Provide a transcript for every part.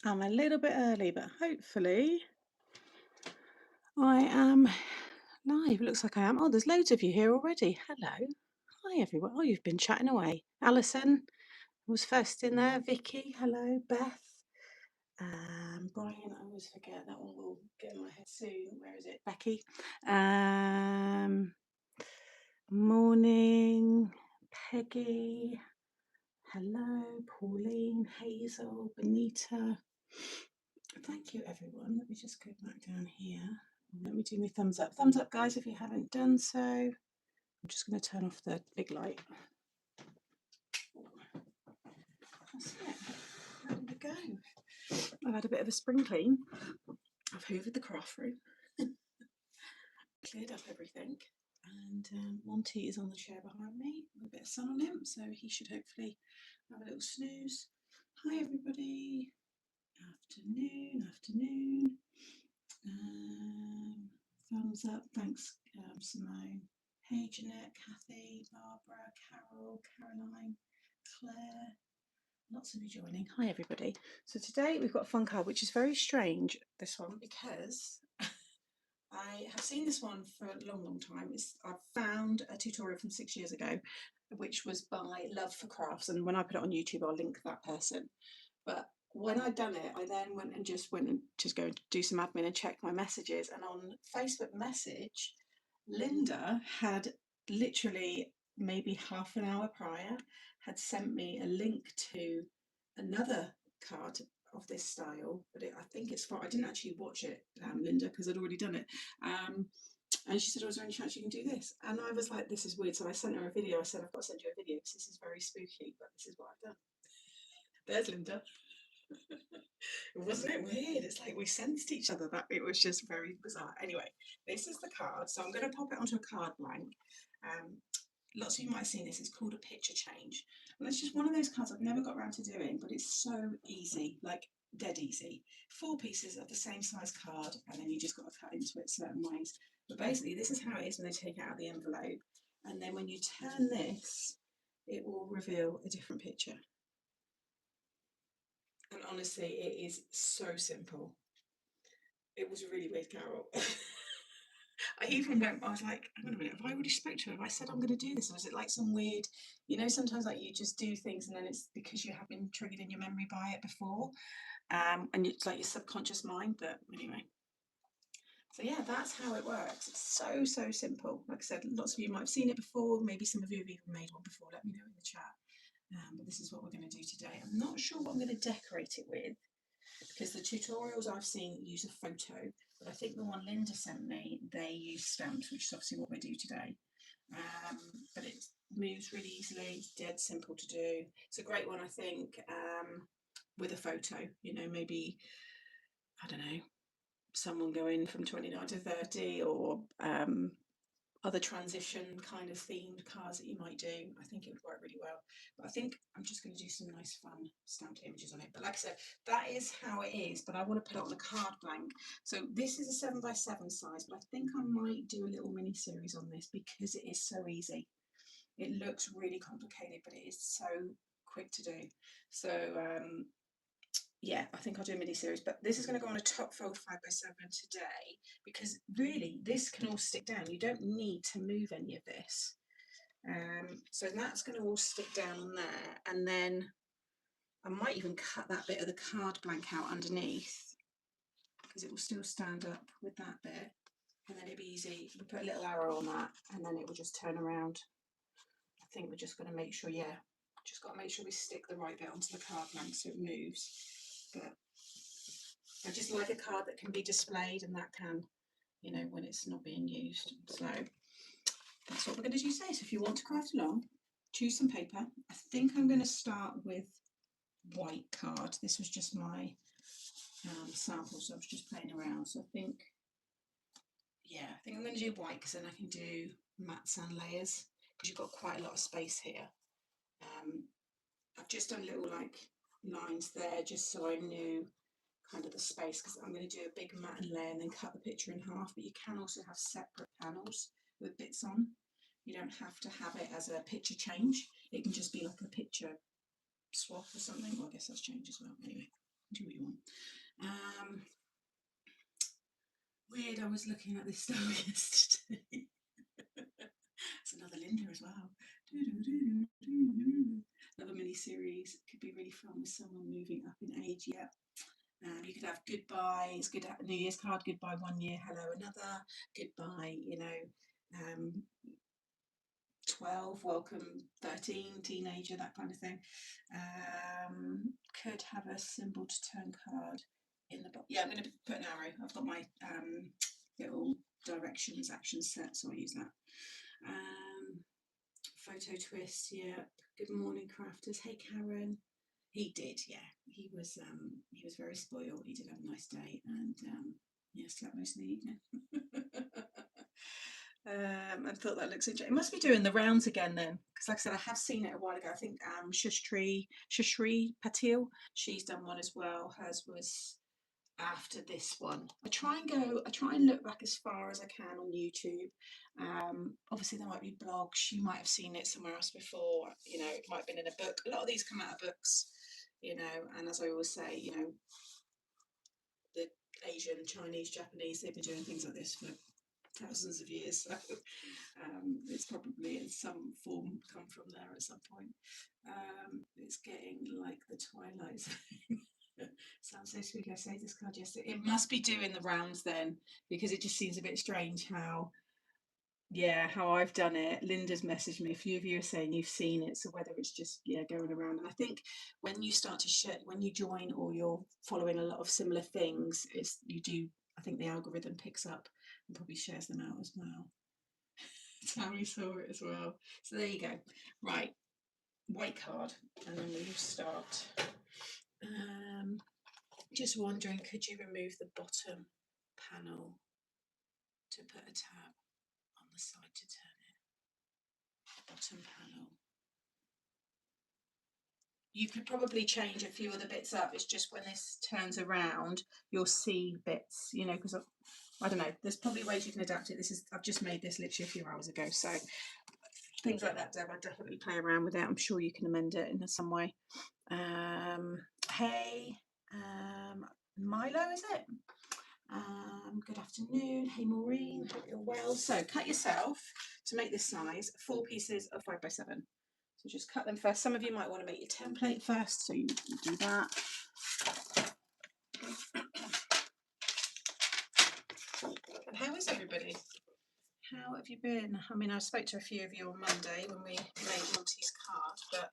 I'm a little bit early, but hopefully I am live. It looks like I am. Oh, there's loads of you here already. Hello. Hi, everyone. Oh, you've been chatting away. Alison was first in there. Vicky, hello. Beth. Brian, I always forget that one. Will get in my head soon. Where is it? Becky. Morning. Peggy. Hello. Pauline, Hazel, Benita. Thank you, everyone. Let me just go back down here. Let me do my thumbs up. Thumbs up, guys, if you haven't done so. I'm just going to turn off the big light. That's it. Ready to go. I've had a bit of a spring clean. I've hoovered the craft room, cleared up everything, and Monty is on the chair behind me with a bit of sun on him, so he should hopefully have a little snooze. Hi, everybody. Afternoon. Thumbs up. Thanks, Simone. Hey, Jeanette, Kathy, Barbara, Carol, Caroline, Claire. Lots of you joining. Hi, everybody. So today we've got a fun card, which is very strange, this one, because I have seen this one for a long time. I've found a tutorial from 6 years ago, which was by Love for Crafts. And when I put it on YouTube, I'll link that person. But when I'd done it, I then went and just go and do some admin and check my messages. And on Facebook Message, Linda had literally maybe half an hour prior had sent me a link to another card of this style, but I think it's fine. I didn't actually watch it, Linda, because I'd already done it. And she said, "Oh, is there any chance you can do this?" And I was like, "This is weird." So I sent her a video. I said, "I've got to send you a video because this is very spooky, but this is what I've done." There's Linda. Wasn't it weird? It's like we sensed each other. That it was just very bizarre. Anyway, this is the card. So I'm going to pop it onto a card blank. Lots of you might have seen this. It's called a picture change. And it's just one of those cards I've never got around to doing, but it's so easy, like dead easy. 4 pieces of the same size card, and then you just got to cut into it certain ways. But basically, this is how it is when they take it out of the envelope. And then when you turn this, it will reveal a different picture. And honestly, it is so simple. It was really weird, Carol. I was like, hang on a minute, have I already spoke to her? Have I said I'm going to do this? Or is it like some weird, sometimes like you just do things and then it's because you have been triggered in your memory by it before. And it's like your subconscious mind, but anyway. So yeah, that's how it works. It's so simple. Like I said, lots of you might have seen it before. Maybe some of you have even made one before. Let me know in the chat. But this is what we're going to do today. I'm not sure what I'm going to decorate it with, because the tutorials I've seen use a photo, but I think the one Linda sent me, they use stamps, which is obviously what we do today. But it moves really easily. It's dead simple to do. It's a great one, I think, with a photo. Maybe, I don't know, someone going from 29 to 30, or other transition kind of themed cards that you might do. I think it would work really well. But I think I'm just going to do some nice fun stamped images on it. But like I said, that is how it is, but I want to put it on a card blank. So this is a 7x7 size, but I think I might do a little mini series on this because it is so easy. It looks really complicated, but it is so quick to do. So yeah, I think I'll do a mini series, but this is going to go on a top fold 5x7 today, because really this can all stick down. You don't need to move any of this. So that's going to all stick down on there, and then I might even cut that bit of the card blank out underneath, because it will still stand up with that bit, and then it'll be easy. We'll put a little arrow on that, and then it will just turn around. I think we're just going to make sure, just got to make sure we stick the right bit onto the card blank so it moves. But I just like a card that can be displayed, and that can, when it's not being used. So that's what we're going to do today. So if you want to craft along, choose some paper. I think I'm going to start with white card. This was just my sample, so I was just playing around. So I think I'm going to do white, because then I can do matte sand layers, because you've got quite a lot of space here. I've just done little lines there just so I knew kind of the space, because I'm going to do a big matte layer and then cut the picture in half. But you can also have separate panels with bits on. You don't have to have it as a picture change. It can just be like a picture swap or something. Well, I guess that's change as well. Anyway, Do what you want. Weird, I was looking at this style yesterday. It's another Linda as well. Another mini series. Could be really fun with someone moving up in age. Yeah. You could have goodbye. It's good. New Year's card. Goodbye 1 year. Hello another. Goodbye. 12. Welcome 13. Teenager. That kind of thing. Could have a symbol to turn card in the box. Yeah, I'm going to put an arrow. I've got my little directions action set, so I use that. Photo twist. Yeah. Good morning, crafters. Hey, Karen. He did, yeah. He was very spoiled. He did have a nice day, and slept most of the evening. I thought that looks interesting. It must be doing the rounds again then, because like I said, I have seen it a while ago. I think Shashri Patil, she's done one as well. Hers was after this one. I try and look back as far as I can on YouTube. Obviously there might be blogs, you might have seen it somewhere else before, it might have been in a book. A lot of these come out of books, and as I always say, the Asian, Chinese, Japanese, they've been doing things like this for thousands of years, so it's probably in some form come from there at some point. It's getting like the Twilight Zone. Sounds so sweet. I say this card yesterday. It must be doing the rounds then, because it just seems a bit strange how I've done it. Linda's messaged me. A few of you are saying you've seen it, so whether it's just going around. And I think when you start to share, when you join or you're following a lot of similar things, I think the algorithm picks up and probably shares them out as well. Tammy saw it as well. So there you go. Right, white card, and then we'll start. Just wondering, could you remove the bottom panel to put a tab on the side to turn it? Bottom panel. You could probably change a few of the bits up. It's just when this turns around, you'll see bits, because I don't know. There's probably ways you can adapt it. I've just made this literally a few hours ago, so things like that, Deb, I'd definitely play around with it. I'm sure you can amend it in some way. Hey, Milo, is it? Good afternoon. Hey, Maureen, hope you're well. So cut yourself, to make this size, 4 pieces of 5 by 7. So just cut them first. Some of you might want to make your template first, so you do that. And how is everybody? How have you been? I mean, I spoke to a few of you on Monday when we made Monty's card, but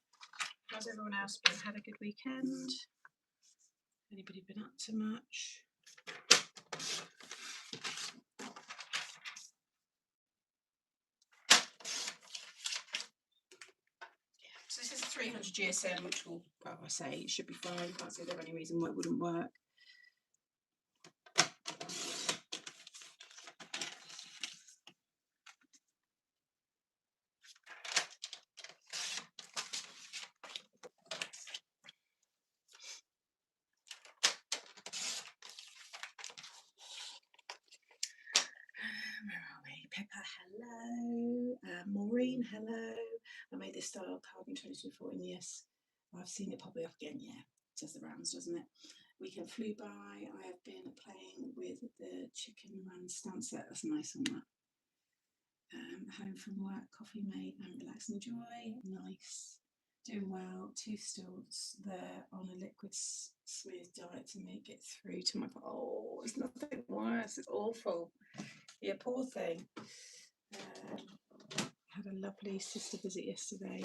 how's everyone else been? Had a good weekend? Anybody been up to much? So this is a 300 GSM, which will, well, I say it should be fine. I can't see there's any reason why it wouldn't work. Where are we? Pepper, hello. Maureen, hello. I made this style card in 2024, and yes, I've seen it popping up again. Yeah, it does the rounds, doesn't it? Weekend flew by. I have been playing with the chicken run stamp set. That's nice on that. Home from work, coffee made, and relax and enjoy. Nice. Doing well. 2 stilts there on a liquid smooth diet to make it through to my. Oh, it's nothing worse. It's awful. Yeah, poor thing. Had a lovely sister visit yesterday.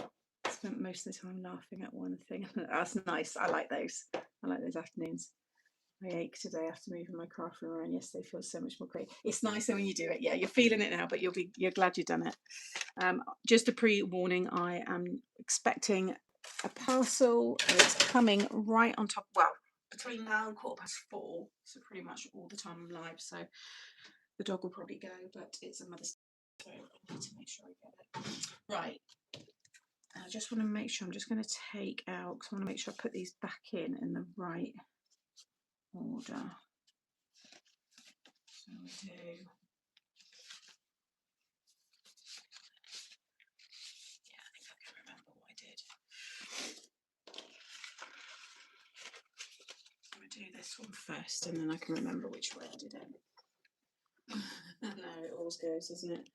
Spent most of the time laughing at one thing. That's nice. I like those. I like those afternoons. I ache today after moving my craft room around yesterday. Feels so much more great. It's nicer when you do it. Yeah, you're feeling it now, but you're glad you've done it. Just a pre-warning, I am expecting a parcel. It's coming right on top. Well, between now and 4:15, so pretty much all the time I'm live. So the dog will probably go, but it's a Mother's Day, so I need to make sure I get it. Right. I just want to make sure, I'm just going to take out, because I want to make sure I put these back in the right order. So we do. Yeah, I think I can remember what I did. I'm going to this one first, and then I can remember which way I did it. No, it always goes, doesn't it?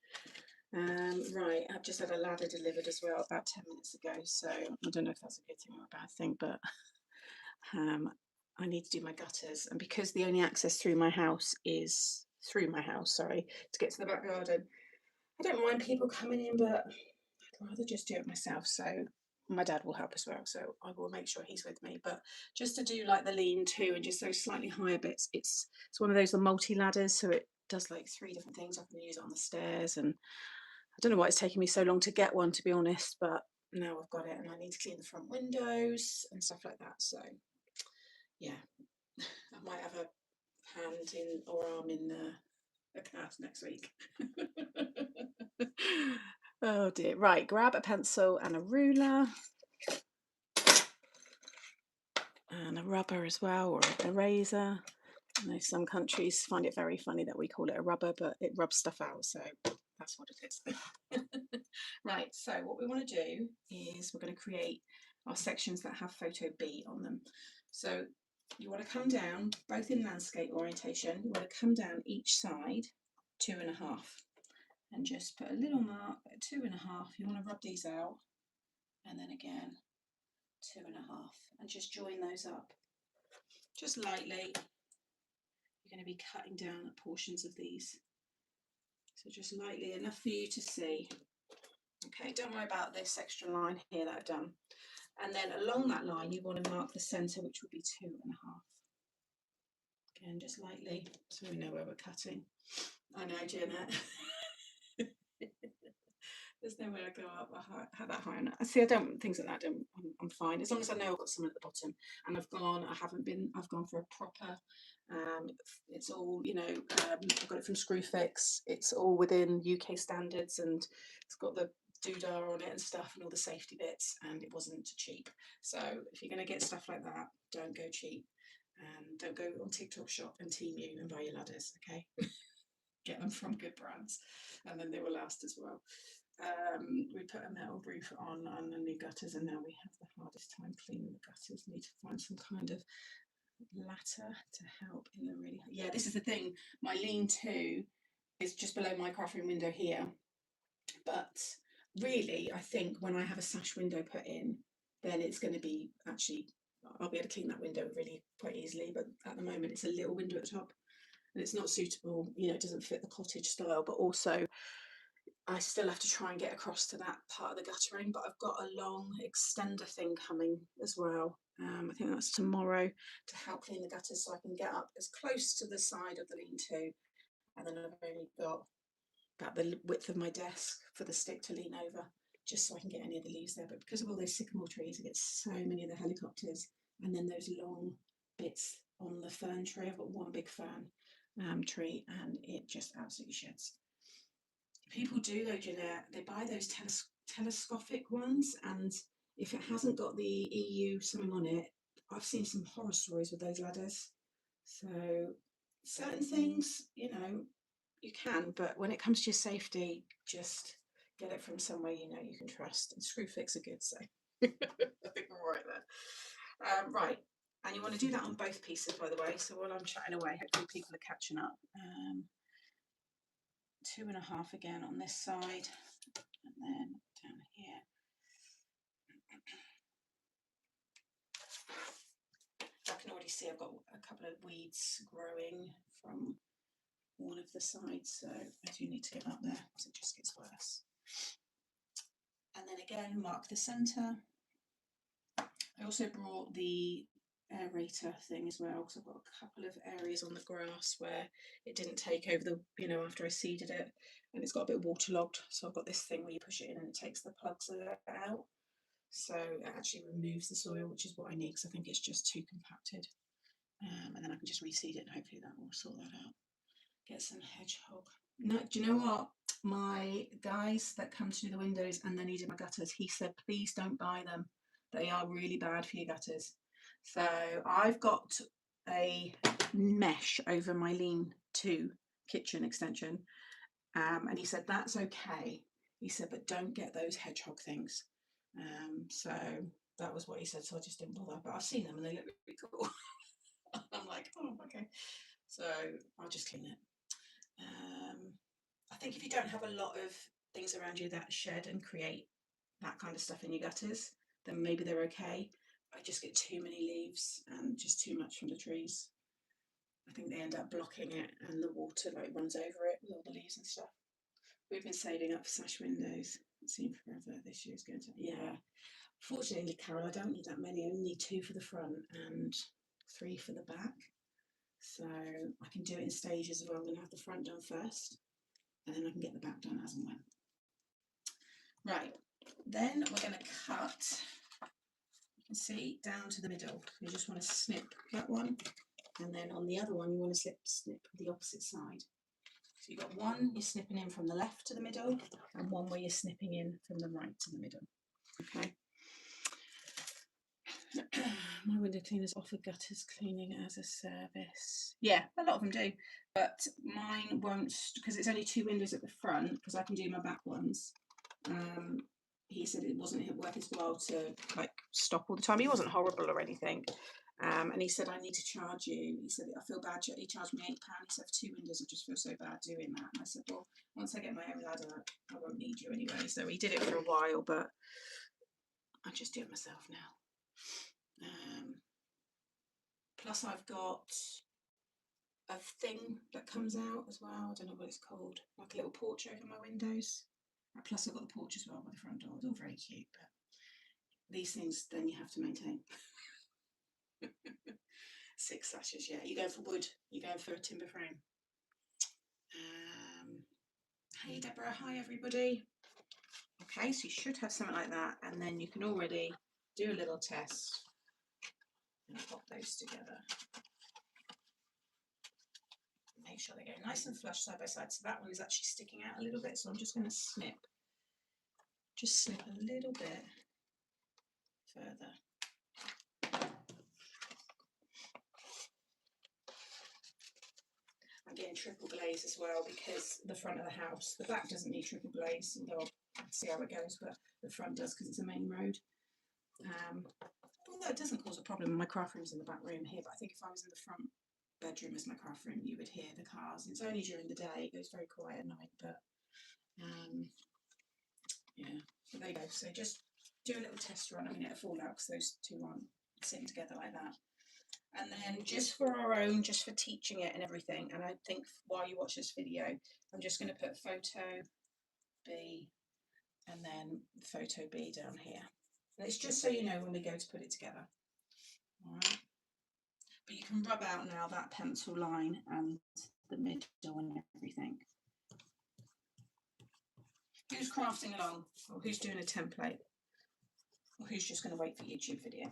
Right, I've just had a ladder delivered as well about 10 minutes ago, so I don't know if that's a good thing or a bad thing, but I need to do my gutters, and because the only access through my house is to get to the back garden, I don't mind people coming in, but I'd rather just do it myself. So my dad will help as well, so I will make sure he's with me. But just to do like the lean-to and just those slightly higher bits, it's one of those multi ladders, so it does like 3 different things. I can use it on the stairs, and I don't know why it's taking me so long to get one, to be honest, but now I've got it, and I need to clean the front windows and stuff like that. So yeah, I might have a hand in or arm in a class next week. Oh dear. Right, grab a pencil and a ruler and a rubber as well, or an eraser. I know some countries find it very funny that we call it a rubber, but it rubs stuff out, so that's what it is. Right, so what we want to do is we're going to create our sections that have photo B on them. So you want to come down, both in landscape orientation, you want to come down each side 2.5 and just put a little mark at 2.5. You want to rub these out, and then again 2.5, and just join those up just lightly. You're going to be cutting down portions of these, so just lightly, enough for you to see. Okay, don't worry about this extra line here that I've done. And then along that line you want to mark the centre, which will be 2.5. Again, just lightly, so we know where we're cutting. I know, Janet. There's no way I go up that high enough. See, I don't, things like that, I'm fine. As long as I know I've got someone at the bottom. And I've gone for a proper, it's all, you know, I've got it from Screwfix. It's all within UK standards, and it's got the doodah on it and stuff and all the safety bits, and it wasn't cheap. So if you're going to get stuff like that, don't go cheap. Don't go on TikTok Shop and Temu and buy your ladders, okay? Get them from good brands, and then they will last as well. We put a metal roof on the new gutters, and now we have the hardest time cleaning the gutters. Need to find some kind of ladder to help in the really. Yeah, this is the thing. My lean-to is just below my craft room window here, but really, I think when I have a sash window put in, then it's going to be actually. I'll be able to clean that window really quite easily. But at the moment, it's a little window at the top, and it's not suitable. You know, it doesn't fit the cottage style, but also I still have to try and get across to that part of the guttering, but I've got a long extender thing coming as well. I think that's tomorrow, to help clean the gutters, so I can get up as close to the side of the lean-to, and then I've only got about the width of my desk for the stick to lean over, just so I can get any of the leaves there. But because of all those sycamore trees, I get so many of the helicopters, and then those long bits on the fern tree. I've got one big fern tree, and it just absolutely sheds. People do though, Jeanette, they buy those telescopic ones, and if it hasn't got the EU something on it, I've seen some horror stories with those ladders. So certain things, you know, you can, but when it comes to your safety, just get it from somewhere you know you can trust. And Screwfix are good, so I think we're all right there. Right, and you want to do that on both pieces, by the way. So while I'm chatting away, hopefully people are catching up. 2.5 again on this side, and then down here. I can already see I've got a couple of weeds growing from one of the sides, so I do need to get up there because it just gets worse. And then again, mark the centre. I also brought the aerator thing as well, because I've got a couple of areas on the grass where it didn't take over the, you know, after I seeded it, and it's got a bit waterlogged. So I've got this thing where you push it in and it takes the plugs out. So it actually removes the soil, which is what I need, because I think it's just too compacted. And then I can just reseed it, and hopefully that will sort that out. Get some hedgehog. No, do you know what? My guys that come to do the windows and then he did my gutters, he said, please don't buy them. They are really bad for your gutters. So I've got a mesh over my lean-to kitchen extension. And he said, that's okay. He said, but don't get those hedgehog things. So that was what he said. So I just didn't bother. But I've seen them and they look really cool. I'm like, oh, okay. So I'll just clean it. I think if you don't have a lot of things around you that shed and create that kind of stuff in your gutters, then maybe they're okay. I just get too many leaves and just too much from the trees. I think they end up blocking it and the water like runs over it with all the leaves and stuff. We've been saving up for sash windows. It seemed forever. This year's going to, yeah. Fortunately, Carol, I don't need that many. I only need 2 for the front and 3 for the back. So I can do it in stages. Well, I'm going to have the front done first, and then I can get the back done as and when. Right, then we're going to cut, you can see, down to the middle. You just want to snip that one, and then on the other one you want to snip the opposite side. So you've got one you're snipping in from the left to the middle, and one where you're snipping in from the right to the middle. Okay. My window cleaners offer gutters cleaning as a service. Yeah, a lot of them do, but mine won't, because it's only 2 windows at the front, because I can do my back ones. He said it wasn't worth his while to like stop all the time. He wasn't horrible or anything. And he said, I need to charge you. He said, I feel bad. He charged me £8. He said, for 2 windows, I just feel so bad doing that. And I said, well, once I get my own ladder, I won't need you anyway. So he did it for a while, but I just do it myself now. Plus I've got a thing that comes out as well. I don't know what it's called. Like a little porch over my windows. Plus I've got the porch as well by the front door. It's all very cute, but these things then you have to maintain. 6 sashes, yeah. You're going for wood. You're going for a timber frame. Hey Deborah, hi everybody. Okay, so you should have something like that, and then you can already do a little test and pop those together. Make sure they go nice and flush side by side. So that one is actually sticking out a little bit, so I'm just going to snip a little bit further. I'm getting triple glaze as well because the front of the house, the back doesn't need triple glaze, although I'll see how it goes, but the front does because it's a main road. Although it doesn't cause a problem. My craft room's in the back room here, but I think if I was in the front bedroom as my craft room, you would hear the cars. It's only during the day, it goes very quiet at night, but yeah, so there you go. So just do a little test run. I mean, it'll fall out because those two aren't sitting together like that. And then just for our own, just for teaching it and everything, and I think while you watch this video, I'm just going to put photo B and then photo B down here. And it's just so you know when we go to put it together. All right. But you can rub out now that pencil line and the middle and everything. Who's crafting along? Or who's doing a template? Or who's just going to wait for YouTube video?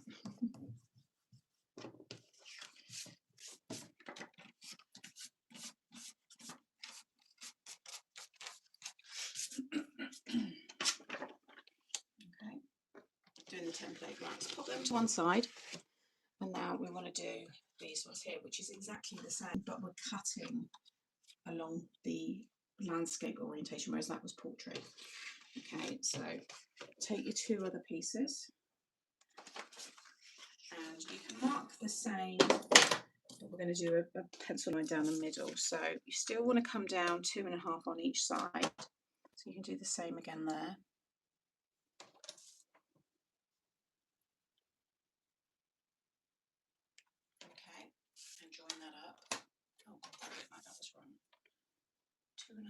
Okay, doing the template. Right, let's pop them to one side. And now we want to do these ones here, which is exactly the same, but we're cutting along the landscape orientation, whereas that was portrait. Okay, so take your 2 other pieces and you can mark the same, but we're going to do a pencil line down the middle. So you still want to come down 2.5 on each side. So you can do the same again there. Okay, and join that up. Oh, that was wrong. 2.5.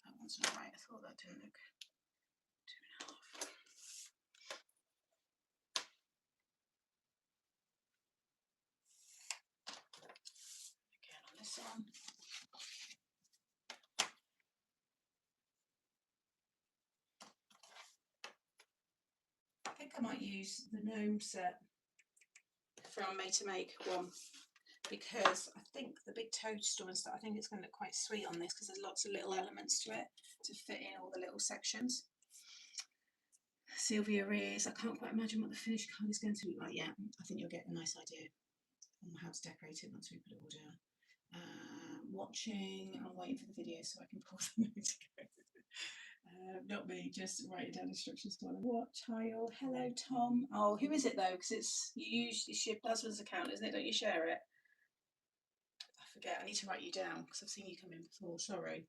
That one's not right. I thought that didn't look. 2.5. Again on this one. I think I might use the gnome set from Made to Make one, because I think the big toadstool and stuff, I think it's going to look quite sweet on this because there's lots of little elements to it to fit in all the little sections. Sylvia is, I can't quite imagine what the finished card is going to look like yet. I think you'll get a nice idea on how to decorate it once we put it all down. Watching, I'm waiting for the video so I can pause the movie to go. Not me, just writing down instructions to what child. Hello, Tom. Oh, who is it though? Because it's your husband's account, isn't it? Don't you share it? I forget. I need to write you down because I've seen you come in before. Sorry.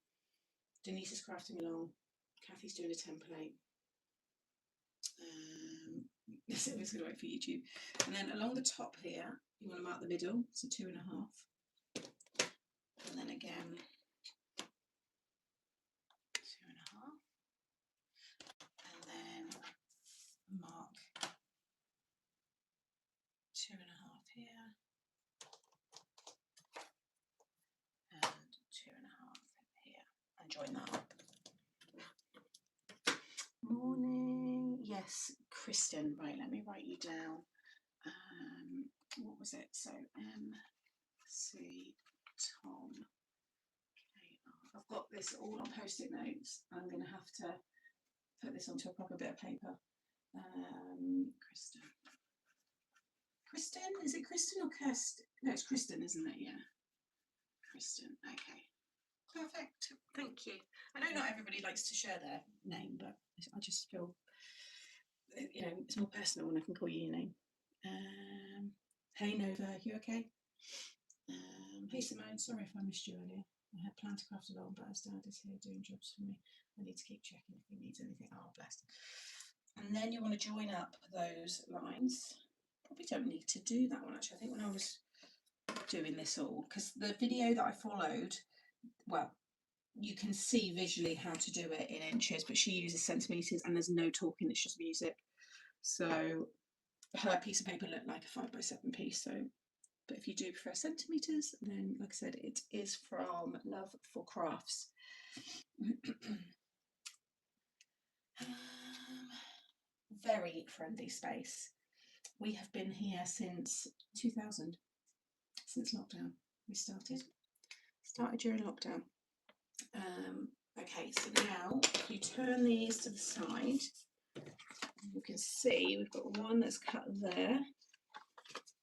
Denise is crafting along. Kathy's doing a template. So it's going to wait for YouTube. And then along the top here, you want to mark the middle, so 2.5. And then again, 2.5. And then mark 2.5 here. And 2.5 here. And join that up. Morning. Yes, Kristen. Right, let me write you down. What was it? So MC Tom KR. I've got this all on post-it notes. I'm going to have to put this onto a proper bit of paper. Kristen. Kristen? Is it Kristen or Kirsten? No, it's Kristen, isn't it? Yeah. Kristen. Okay. Perfect. Thank you. I know not everybody likes to share their name, but I just feel, you know, it's more personal when I can call you your name. Hey Nova, you okay? Hey Simone, sorry if I missed you earlier. I had planned to craft along, but as Dad is here doing jobs for me, I need to keep checking if he needs anything. Oh, bless. And then you want to join up those lines. Probably don't need to do that one actually. I think when I was doing this all, because the video that I followed, well, you can see visually how to do it in inches, but she uses centimetres and there's no talking, it's just music. So her piece of paper looked like a 5x7 piece. So, but if you do prefer centimetres, then like I said, it is from Love for Crafts. Very friendly space. We have been here since 2000, since lockdown. We started during lockdown. Okay, so now if you turn these to the side, you can see we've got one that's cut there,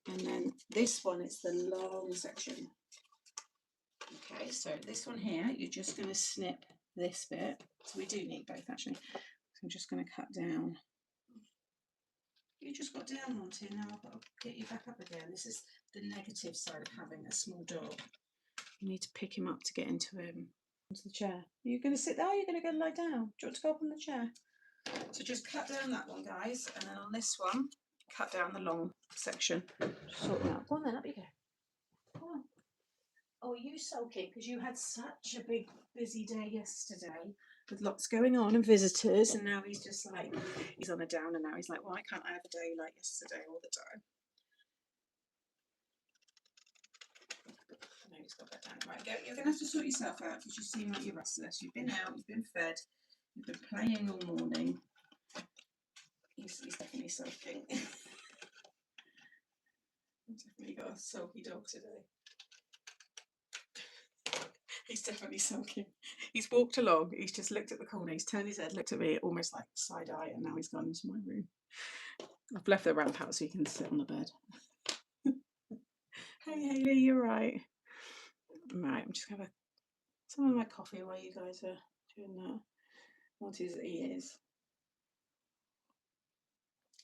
and then this one is the long section. Okay, so this one here, you're just going to snip this bit. So we do need both actually. So I'm just going to cut down. You just got down one, two. Now I've got to get you back up again. This is the negative side of having a small dog. You need to pick him up to get into the chair. Are you going to sit there? Or are you going to go lie down? Do you want to go up on the chair? So just cut down that one, guys, and then on this one, cut down the long section. Just sort them out. Go on then, up you go. Come on. Oh, are you sulking because you had such a big, busy day yesterday with lots going on and visitors, and now he's just like, he's on a downer now. He's like, why can't I have a day like yesterday all the time? No, he's got that down. Right, go. You're going to have to sort yourself out because you seem like you're restless. You've been out, you've been fed, you've been playing all morning. He's definitely sulking. I've definitely got a sulky dog today. He's definitely sulking. He's walked along, he's just looked at the corner, he's turned his head, looked at me almost like side eye, and now he's gone into my room. I've left the ramp out so he can sit on the bed. Hey Hayley, you're right. Right, I'm just going to have some of my coffee while you guys are doing that. What his ears.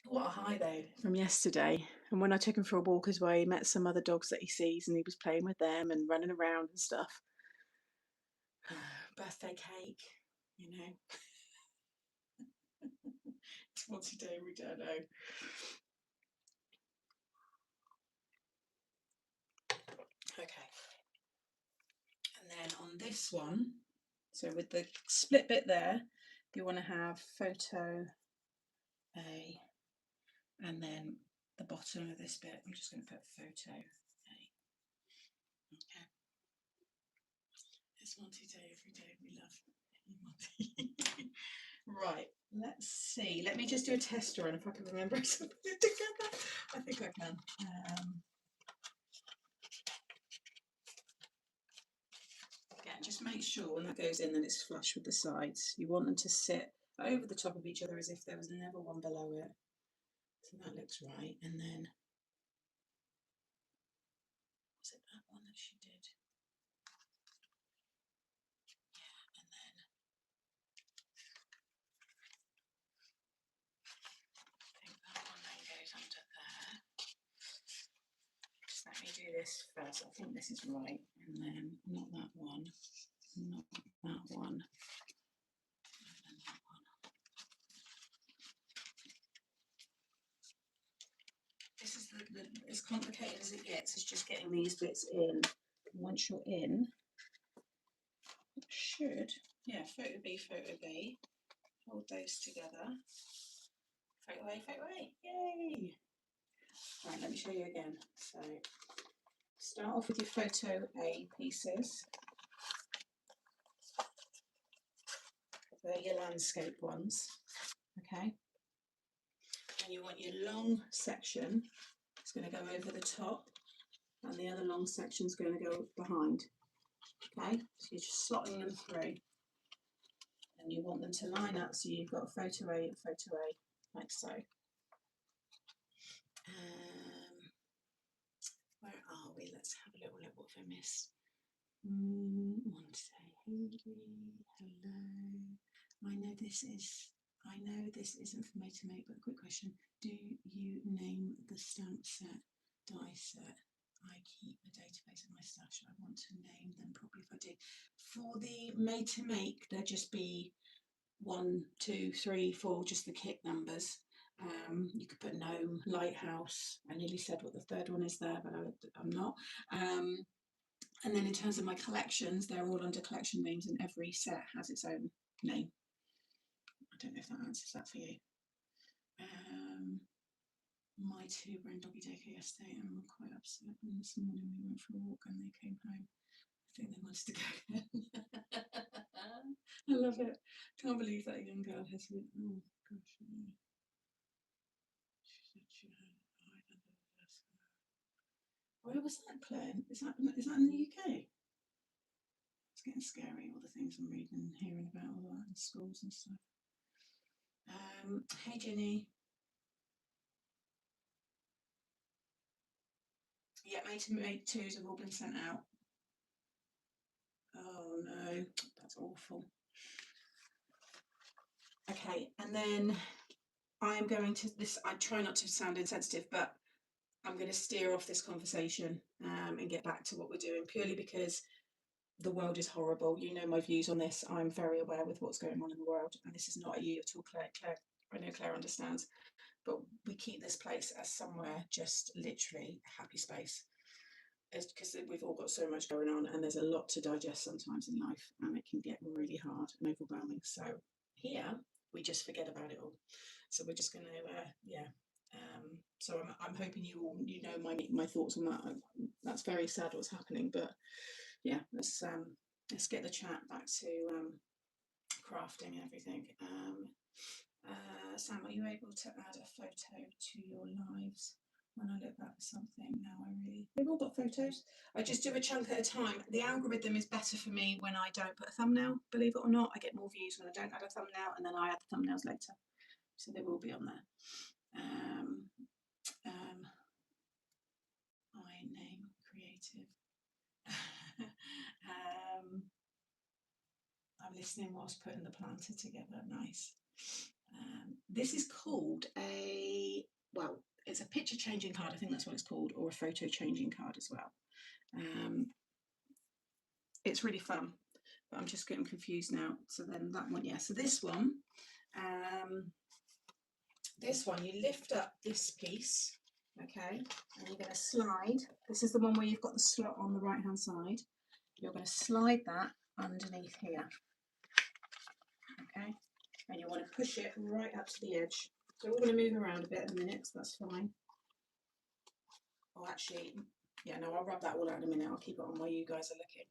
What a high though from yesterday. And when I took him for a walk as well, he met some other dogs that he sees and he was playing with them and running around and stuff. Birthday cake, you know. It's once a day, we don't know. Okay. And then on this one, so with the split bit there, you want to have photo A, and then the bottom of this bit, I'm just going to put photo A. Okay. It's Monty Day every day. We love Monty. Right, let's see. Let me just do a test run if I can remember to put it together. I think I can. Yeah, just make sure when that goes in that it's flush with the sides. You want them to sit over the top of each other as if there was never one below it. So that looks right. And then, was it that one that she did? Yeah, and then this first. I think this is right. And then not that one, not that one. This is as complicated as it gets. It's just getting these bits in. Once you're in, it should, yeah, photo B, hold those together. Photo A, yay! Right, let me show you again. So start off with your photo A pieces. They're your landscape ones, okay? And you want your long section. It's going to go over the top, and the other long section is going to go behind. Okay, so you're just slotting them through, and you want them to line up so you've got photo A and photo A, like so. Where are we? Let's have a little look. What have I missed? Want to say hello. I know this isn't for me to make, but a quick question. Do you name the stamp set, die set? I keep a database of my stash. I want to name them properly if I do. For the made to make, there'll just be 1, 2, 3, 4, just the kit numbers. You could put gnome, lighthouse. I nearly said what the third one is there, but I'm not. And then in terms of my collections, they're all under collection names, and every set has its own name. I don't know if that answers that for you. My two were in doggy daycare yesterday and were quite upset. And this morning we went for a walk and they came home. I think they wanted to go again. I love it. Can't believe that young girl has written. Oh gosh. She said she had. Where was that playing? Is that in the UK? It's getting scary. All the things I'm reading and hearing about all that in schools and stuff. Hey Ginny. Yeah, made twos have all been sent out. Oh no, that's awful. Okay, and then I'm going to I try not to sound insensitive, but I'm going to steer off this conversation and get back to what we're doing, purely because the world is horrible. You know my views on this. I'm very aware with what's going on in the world, and this is not a you at all, Claire. I know Claire understands, but we keep this place as somewhere just literally a happy space. It's because we've all got so much going on, and there's a lot to digest sometimes in life, and it can get really hard and overwhelming. So here we just forget about it all. So we're just going to so I'm hoping you all know my thoughts on that. That's very sad what's happening, but yeah, let's get the chat back to crafting and everything. Sam, are you able to add a photo to your lives? When I look back at something now, they've all got photos. I just do a chunk at a time. The algorithm is better for me when I don't put a thumbnail, believe it or not. I get more views when I don't add a thumbnail, and then I add the thumbnails later. So they will be on there. My name creative. I'm listening whilst putting the planter together. Nice. This is called it's a picture changing card. I think that's what it's called, or a photo changing card as well. It's really fun, but I'm just getting confused now. So then that one, yeah. So this one, you lift up this piece, okay, and you're going to slide. This is the one where you've got the slot on the right hand side. You're going to slide that underneath here, okay, and you want to push it right up to the edge. So we're going to move around a bit in a minute, so that's fine. Oh, actually, yeah, no, I'll rub that all out in a minute. I'll keep it on while you guys are looking.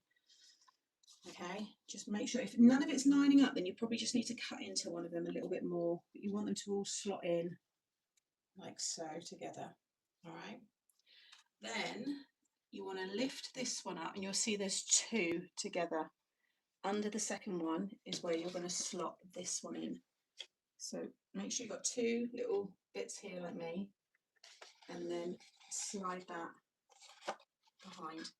Okay, just make sure if none of it's lining up, then you probably just need to cut into one of them a little bit more, but you want them to all slot in like so together. All right, then you want to lift this one up, and you'll see there's two together. Under the second one is where you're going to slot this one in. So make sure you've got two little bits here like me, and then slide that behind.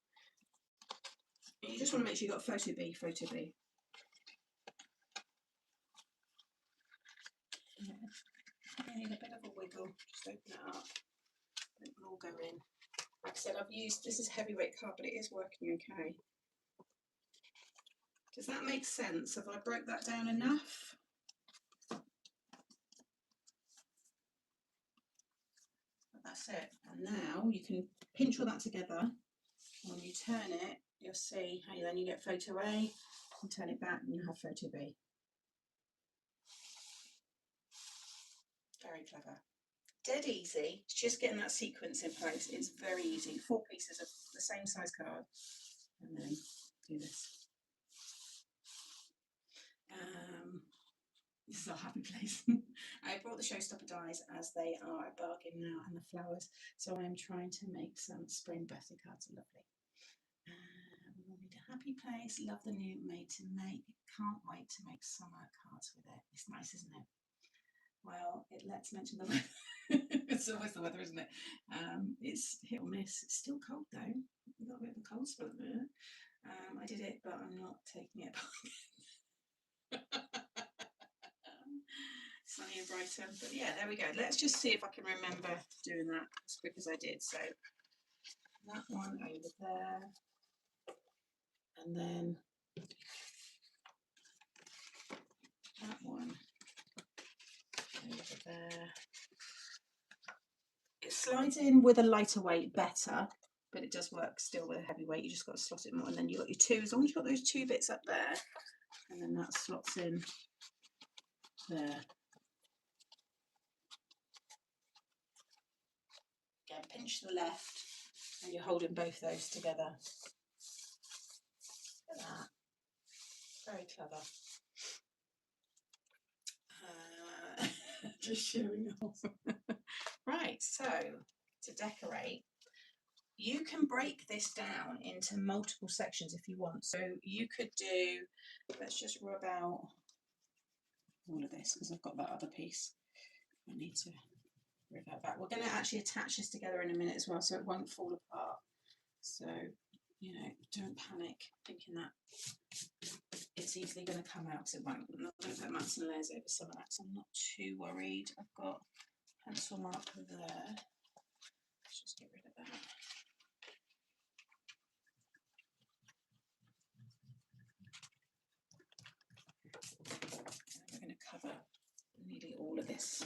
And you just want to make sure you've got photo B. Yeah. I need a bit of a wiggle, just open it up, it will all go in. Like I said, I've used, this is heavyweight card, but it is working okay. Does that make sense? Have I broke that down enough? That's it. And now you can pinch all that together. When you turn it, you'll see how then you get photo A, and turn it back and you have photo B. Very clever. Dead easy. It's just getting that sequence in place. It's very easy. 4 pieces of the same size card, and then do this. This is our happy place. I brought the showstopper dies as they are a bargain now, and the flowers. So I am trying to make some spring birthday cards. Lovely. We need a happy place. Love the new made to make. Can't wait to make summer cards with it. It's nice, isn't it? Well, let's mention the weather. It's always the weather, isn't it? It's hit or miss. It's still cold though. We've got a bit of a cold spell at the minute. I did it, but I'm not taking it back. Sunny and Brighton. But yeah, there we go. Let's just see if I can remember doing that as quick as I did. So that one over there. And then that one over there. It slides in with a lighter weight better, but it does work still with a heavy weight. You just got to slot it more. And then you've got your 2, as long as you've got those 2 bits up there, and then that slots in there. Again, pinch to the left, and you're holding both those together. Look at that. Very clever. Just showing off. Right, so to decorate, you can break this down into multiple sections if you want. So you could do, let's just rub out all of this because I've got that other piece. I need to rip that back. We're going to actually attach this together in a minute as well, so it won't fall apart. So, you know, don't panic thinking that it's easily going to come out, because it won't. I'm not going to put mats and layers over some of that, so I'm not too worried. I've got pencil marker there. Let's just get rid of that. We're going to cover nearly all of this.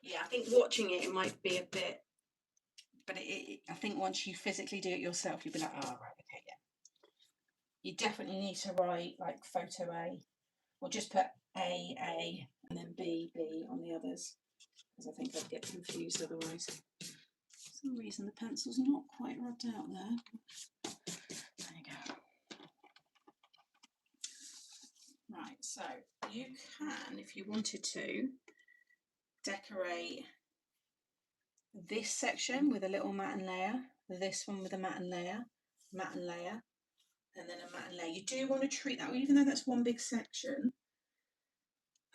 Yeah, I think watching it, it might be a bit, but I think once you physically do it yourself, you'll be like, oh, right, okay, yeah. You definitely need to write like photo A, or just put A, and then B on the others, because I think I'd get confused otherwise. For some reason the pencil's not quite rubbed out there. There you go. Right, so you can, if you wanted to, decorate this section with a little matte and layer, this one with a matte and layer, and then a matte and layer. You do want to treat that, even though that's one big section.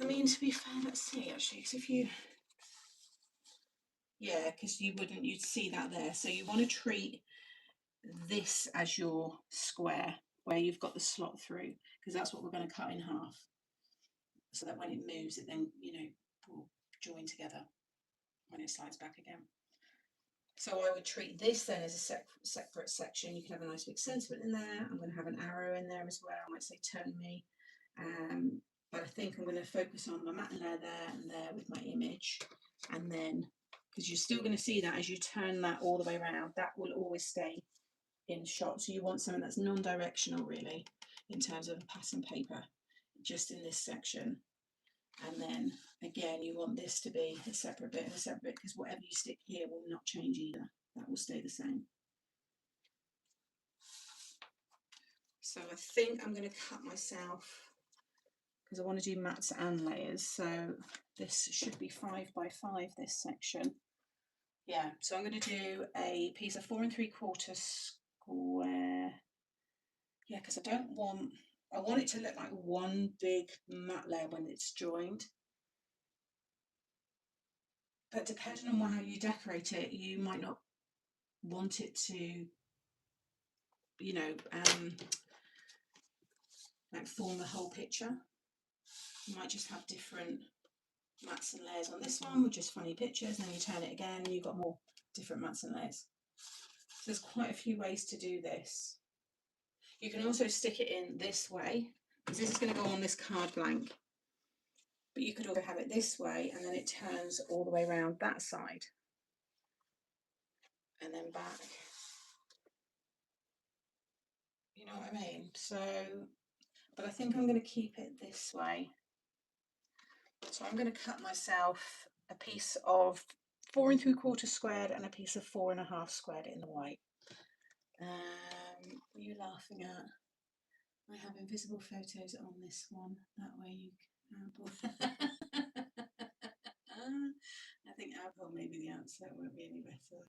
I mean, to be fair, let's see actually, because if you, yeah, because you'd see that there. So you want to treat this as your square where you've got the slot through, because that's what we're going to cut in half, so that when it moves, it then, you know, will join together when it slides back again. So I would treat this then as a separate section. You can have a nice big sentiment in there. I'm going to have an arrow in there as well. I might say turn me. But I think I'm going to focus on my matte layer there and there with my image. And then, because you're still going to see that as you turn that all the way around, that will always stay in shot. So you want something that's non-directional really, in terms of pattern paper, just in this section. And then again, you want this to be a separate bit, because whatever you stick here will not change either. That will stay the same. So I think I'm going to cut myself, because I want to do mats and layers. So this should be 5 by 5, this section. Yeah, so I'm going to do a piece of 4 3/4 square. Yeah, because I want it to look like one big matte layer when it's joined. But depending on how you decorate it, you might not want it to you know, like form the whole picture. You might just have different mats and layers on this one with just funny pictures, and then you turn it again and you've got more different mats and layers. So there's quite a few ways to do this. You can also stick it in this way, because this is going to go on this card blank, but you could also have it this way and then it turns all the way around that side and then back. You know what I mean? So, but I think I'm going to keep it this way. So I'm going to cut myself a piece of 4 3/4 squared and a piece of 4 1/2 squared in the white. What are you laughing at? I have invisible photos on this one. That way you can. I think alcohol may be the answer. It won't be any better.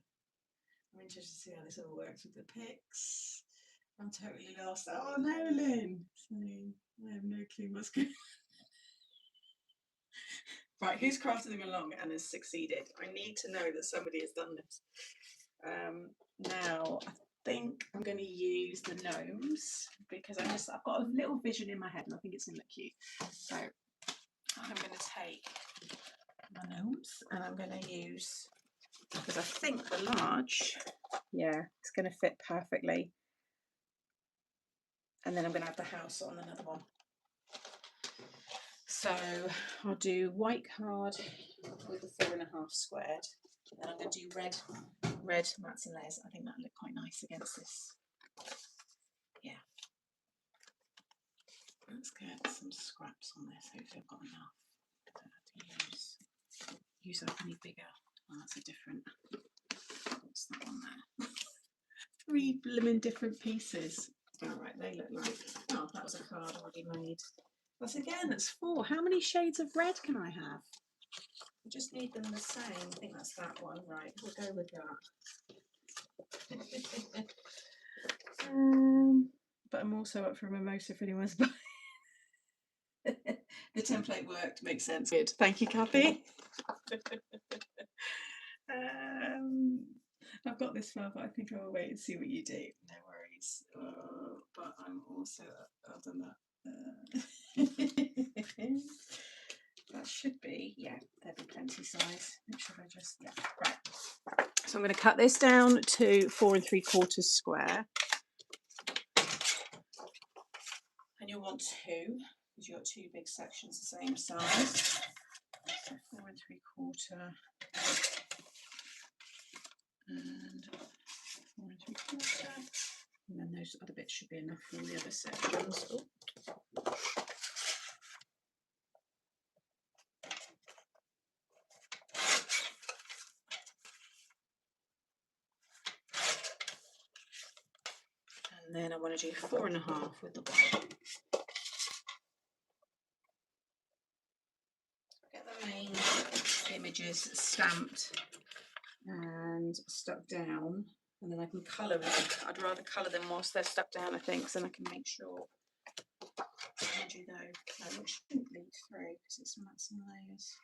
I'm interested to see how this all works with the pics. I'm totally lost. Oh no, Lynn. I have no clue what's going on. Right, who's crafted them along and has succeeded? I need to know that somebody has done this. Now, I think I'm going to use the gnomes because I've got a little vision in my head and I think it's going to look cute. So I'm going to take my gnomes and I'm going to use, because I think the large, yeah, it's going to fit perfectly. And then I'm going to have the house on another one. So I'll do white card with the 4 1/2 squared. Then I'm going to do red mats and layers. I think that'll look quite nice against this. Yeah. Let's get some scraps on this. Hopefully I've got enough to use up any bigger. Oh, that's a different. What's that one there? 3 blooming different pieces. All right, they look like. Oh, that was a card already made. That's 4. How many shades of red can I have? I just need them the same. I think that's that one. Right, we'll go with that. But I'm also up for a mimosa if anyone's buying. The template worked, makes sense. Good. Thank you, Kathy. I've got this far, but I think I will wait and see what you do. No worries. But I'm also, I've done that. That should be, yeah, there'll be plenty size. Make sure I just, yeah, right. So I'm going to cut this down to 4 3/4 square. And you'll want 2, because you've got 2 big sections the same size. So 4 3/4 and 4 3/4. And then those other bits should be enough for all the other sections. Oh. And then I want to do 4 1/2 with the white. Get the main images stamped and stuck down, and then I can colour them. I'd rather colour them whilst they're stuck down, I think, so then I can make sure. Mind you though, it shouldn't bleed through because it's mats and layers.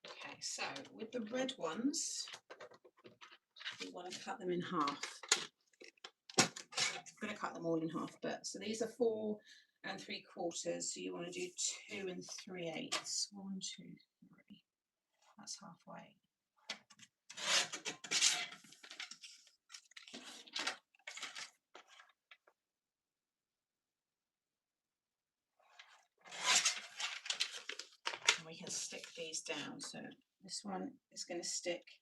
Okay, so with the red ones, we want to cut them in half. I'm going to cut them all in half, but so these are 4 3/4, so you want to do 2 3/8. 1, 2, 3. That's halfway. And we can stick these down. So this one is going to stick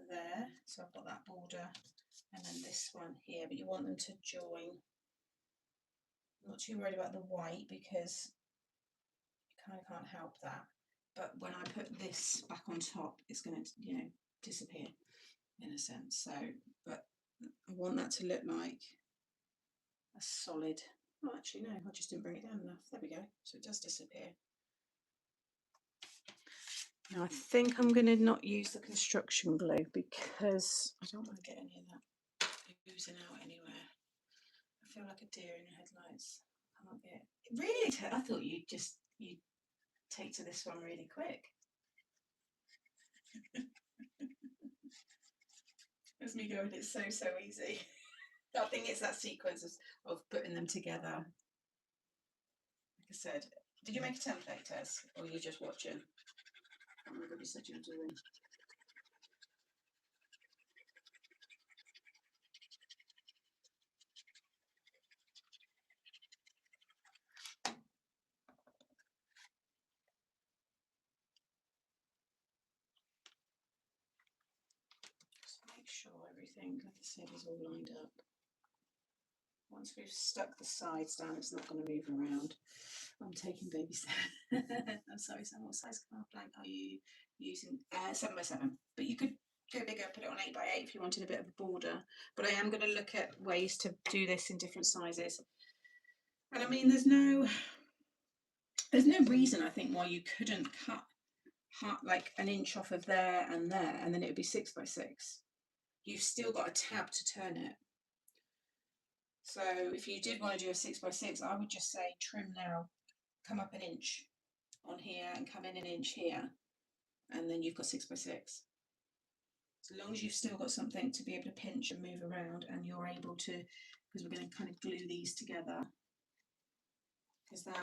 there. So I've got that border, and then this one here. But you want them to join. I'm not too worried about the white because you kind of can't help that. But when I put this back on top, it's going to, you know, disappear in a sense. So, but I want that to look like a solid. Oh, actually, no, I just didn't bring it down enough. There we go. So it does disappear. Now I think I'm going to not use the construction glue because I don't want to get any of that oozing out anywhere. I feel like a deer in the headlights. I can't get it. Really? I thought you'd just you take to this one really quick. There's me going, it's so easy. I think it's that sequence of putting them together. Like I said, did you make a template, Tess, or are you just watching? I can't remember what you said you were doing. Just make sure everything, like I said, is all lined up. Once we've stuck the sides down, it's not going to move around. I'm taking baby steps. I'm sorry, Sam, what size card blank are you using? 7x7, but you could go bigger, put it on 8x8 if you wanted a bit of a border. But I am going to look at ways to do this in different sizes. And I mean, there's no reason, I think, why you couldn't cut like an inch off of there, and then it would be 6x6. You've still got a tab to turn it. So if you did want to do a 6x6, I would just say trim now, come up an inch on here and come in an inch here, and then you've got 6x6. So long as you've still got something to be able to pinch and move around, and you're able to, because we're going to kind of glue these together, is that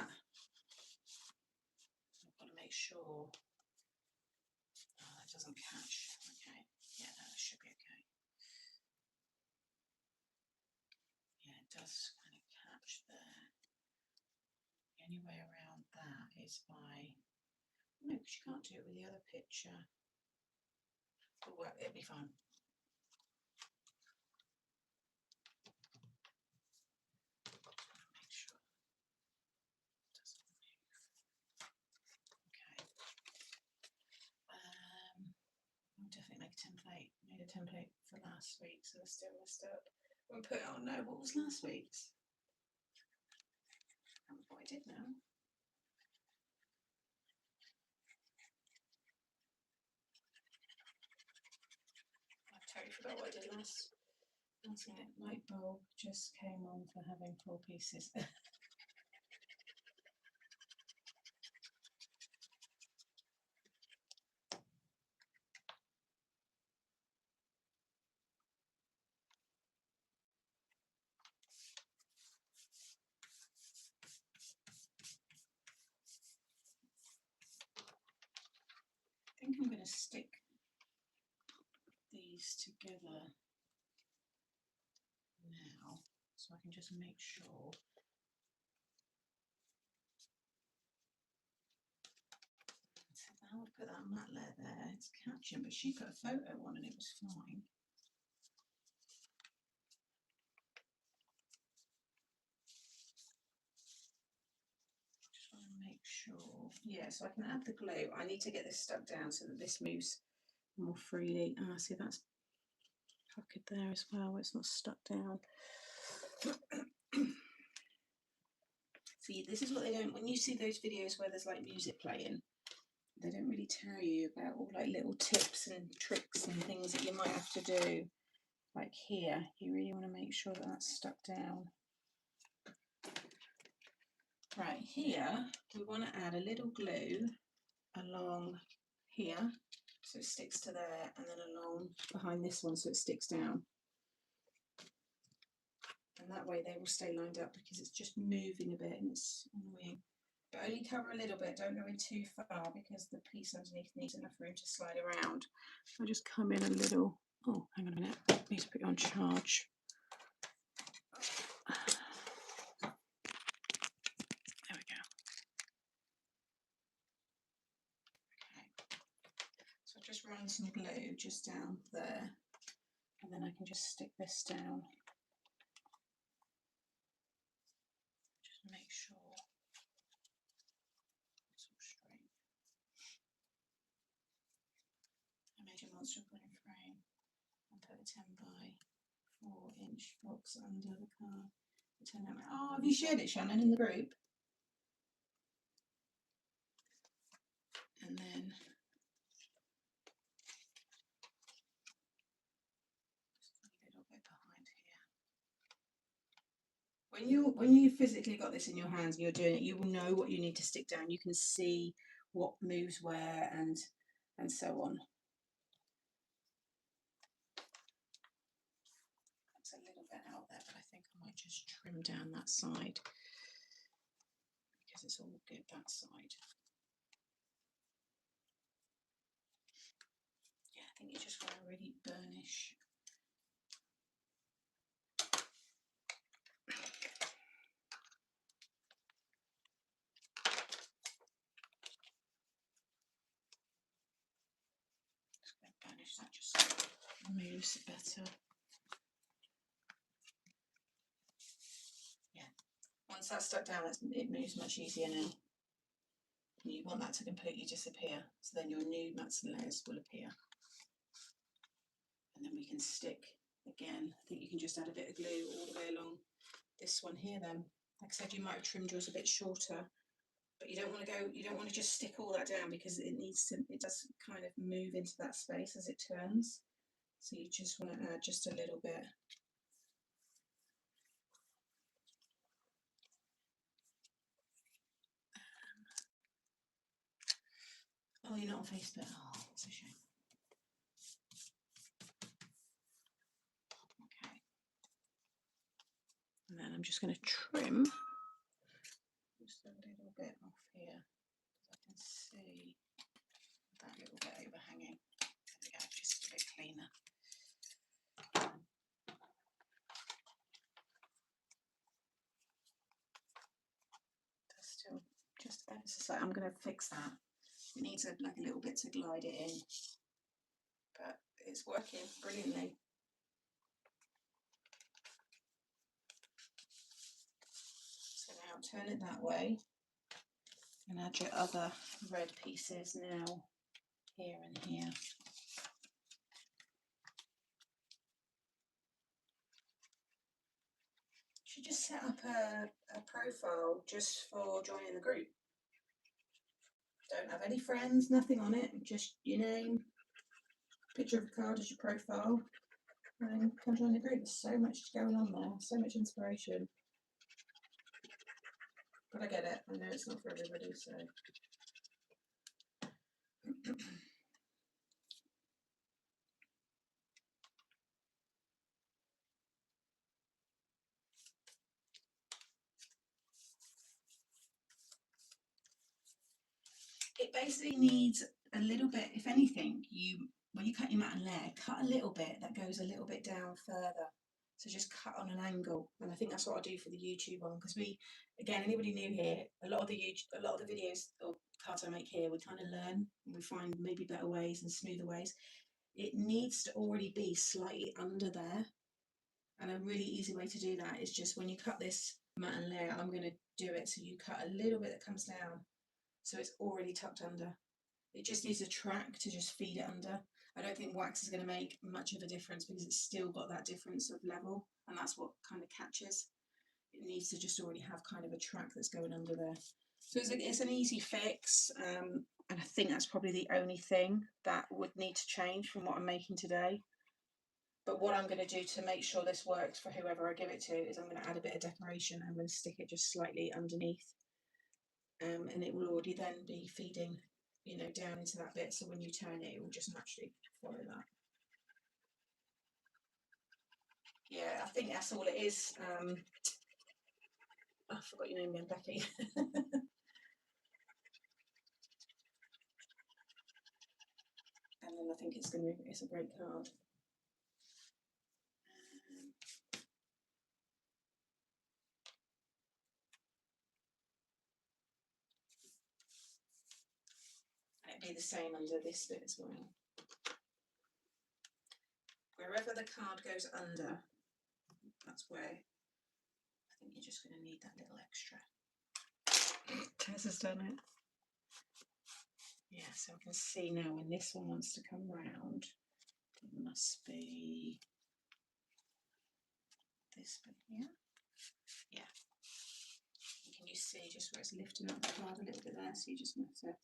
I've got to make sure that doesn't catch. Okay, yeah, no, that should be okay. Yeah, it does kind of catch there. The only way around that is by, no, because you can't do it with the other picture. Oh, well, it'll be fine. Make sure it doesn't move. Okay. I'll definitely make a template. Made a template for last week, so they're still messed up. We'll put it on. No, what was last week's? That was what I did now. I totally forgot what I did last. That's it. Light bulb just came on for having 4 pieces. I think I'm going to stick these together now, so I can just make sure. So now I'll put that matte layer there. It's catching, but she put a photo on and it was fine. Just want to make sure. Yeah, so I can add the glue. I need to get this stuck down so that this moves more freely. Ah, see, that's pocket there as well, where it's not stuck down. See, this is what they don't, when you see those videos where there's like music playing, they don't really tell you about all like little tips and tricks and things that you might have to do. Like here, you really want to make sure that that's stuck down. Right, here, we want to add a little glue along here, so it sticks to there, and then along behind this one so it sticks down. And that way they will stay lined up, because it's just moving a bit and it's annoying. But only cover a little bit, don't go in too far, because the piece underneath needs enough room to slide around. So I just come in a little, oh, hang on a minute, I need to put you on charge. There we go. Okay, so I'll just run some glue just down there, and then I can just stick this down. Just make sure it's all straight. I made a monster putting frame and put a 10x4" box under the car. Oh, have you shared it, Shannon, in the group? And then just a little bit behind here. when you physically got this in your hands and you're doing it, you will know what you need to stick down. You can see what moves where and so on. That's a little bit out there, but I think I might just trim down that side because it's all good that side. Yeah, I think you just want to really burnish. Just going to burnish that just so it moves better. Yeah, once that's stuck down, it moves much easier now. You want that to completely disappear, so then your new mats and layers will appear. And then we can stick again. I think you can just add a bit of glue all the way along this one here then. Like I said, you might have trimmed yours a bit shorter, but you don't want to just stick all that down because it does kind of move into that space as it turns. So you just want to add just a little bit. Oh, you're not on Facebook. Oh, that's a shame. Okay. And then I'm just going to trim just a little bit off here so I can see that little bit overhanging. There we go, just a bit cleaner. That's still just ever so slightly. I'm going to fix that. It needs like a little bit to glide it in, but it's working brilliantly. So now turn it that way and add your other red pieces now here and here. You should just set up a profile just for joining the group. Don't have any friends, nothing on it, just your name, picture of a card as your profile, and come join the group. There's so much going on there, so much inspiration. But I get it, I know it's not for everybody, so. It basically needs a little bit, if anything, when you cut your mat and layer, cut a little bit that goes a little bit down further. So just cut on an angle, and I think that's what I'll do for the YouTube one, because again, anybody new here, a lot of the videos or cards I make here, we kind of learn and we find maybe better ways and smoother ways. It needs to already be slightly under there, and a really easy way to do that is just when you cut this mat and layer, I'm going to do it so you cut a little bit that comes down, so it's already tucked under. It just needs a track to just feed it under. I don't think wax is going to make much of a difference because it's still got that difference of level, and that's what kind of catches. It needs to just already have kind of a track that's going under there. So it's an easy fix, and I think that's probably the only thing that would need to change from what I'm making today. But what I'm going to do to make sure this works for whoever I give it to is I'm going to add a bit of decoration. I'm going to stick it just slightly underneath, and it will already then be feeding, down into that bit. So when you turn it, it will just naturally follow that. Yeah, I think that's all it is. I forgot your name again, Becky. And then I think it's a great card. And it'd be the same under this bit as well. Wherever the card goes under, that's where I think you're just going to need that little extra. Tess has done it. Yeah, so I can see now when this one wants to come round, it must be this bit here. Yeah. Can you see just where it's lifting up the card a little bit there? So you just have to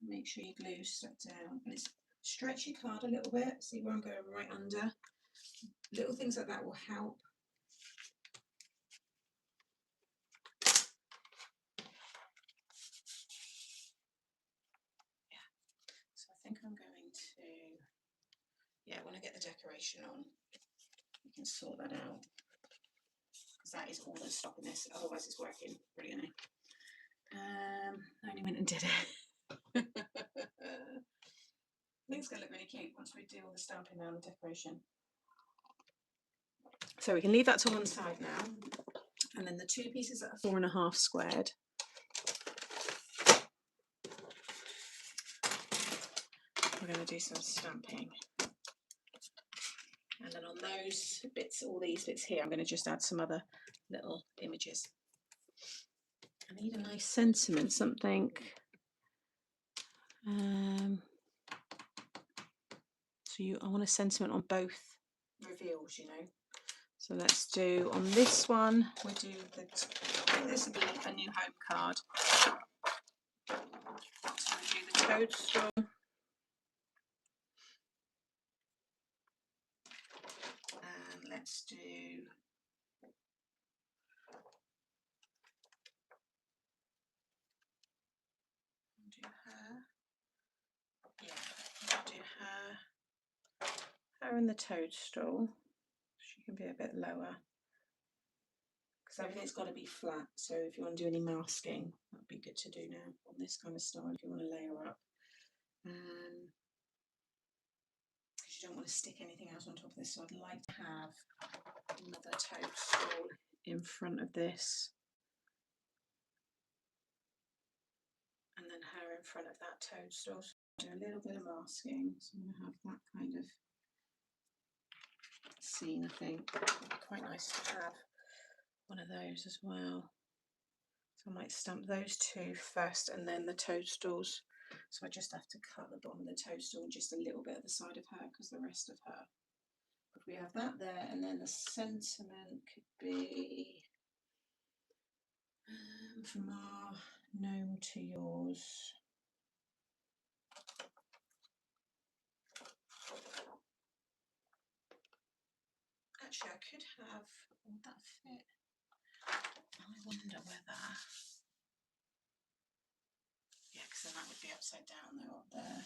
make sure your glue's stuck down. And it's stretch your card a little bit. See where I'm going right under? Little things like that will help. think I'm going to, yeah, when I get the decoration on, we can sort that out. Because that is all that's stopping this. Otherwise, it's working brilliantly. I only went and did it. I think it's going to look really cute once we do all the stamping around the decoration. So we can leave that to one side now. And then the two pieces that are 4.5 squared, we're going to do some stamping. And then on those bits, all these bits here, I'm going to just add some other little images. I need a nice sentiment, something. I want a sentiment on both reveals, you know. So let's do on this one, we'll do this will be a new home card. So we'll do the toadstool. And let's do her. Yeah, we'll do her and the toadstool. She can be a bit lower because everything's got to be flat. So if you want to do any masking, that'd be good to do now on this kind of style if you want to layer up. Because you don't want to stick anything else on top of this. So I'd like to have another toadstool in front of this. And then her in front of that toadstool. So do a little bit of masking. So I'm going to have that kind of scene, I think. It'd be quite nice to have one of those as well. So I might stamp those two first and then the toadstools. So I just have to cut the bottom of the toadstool and just a little bit of the side of her because the rest of her. If we have that there, and then the sentiment could be from our gnome to yours. Actually, I could have, would that fit? I wonder whether, yeah, because then that would be upside down though up there.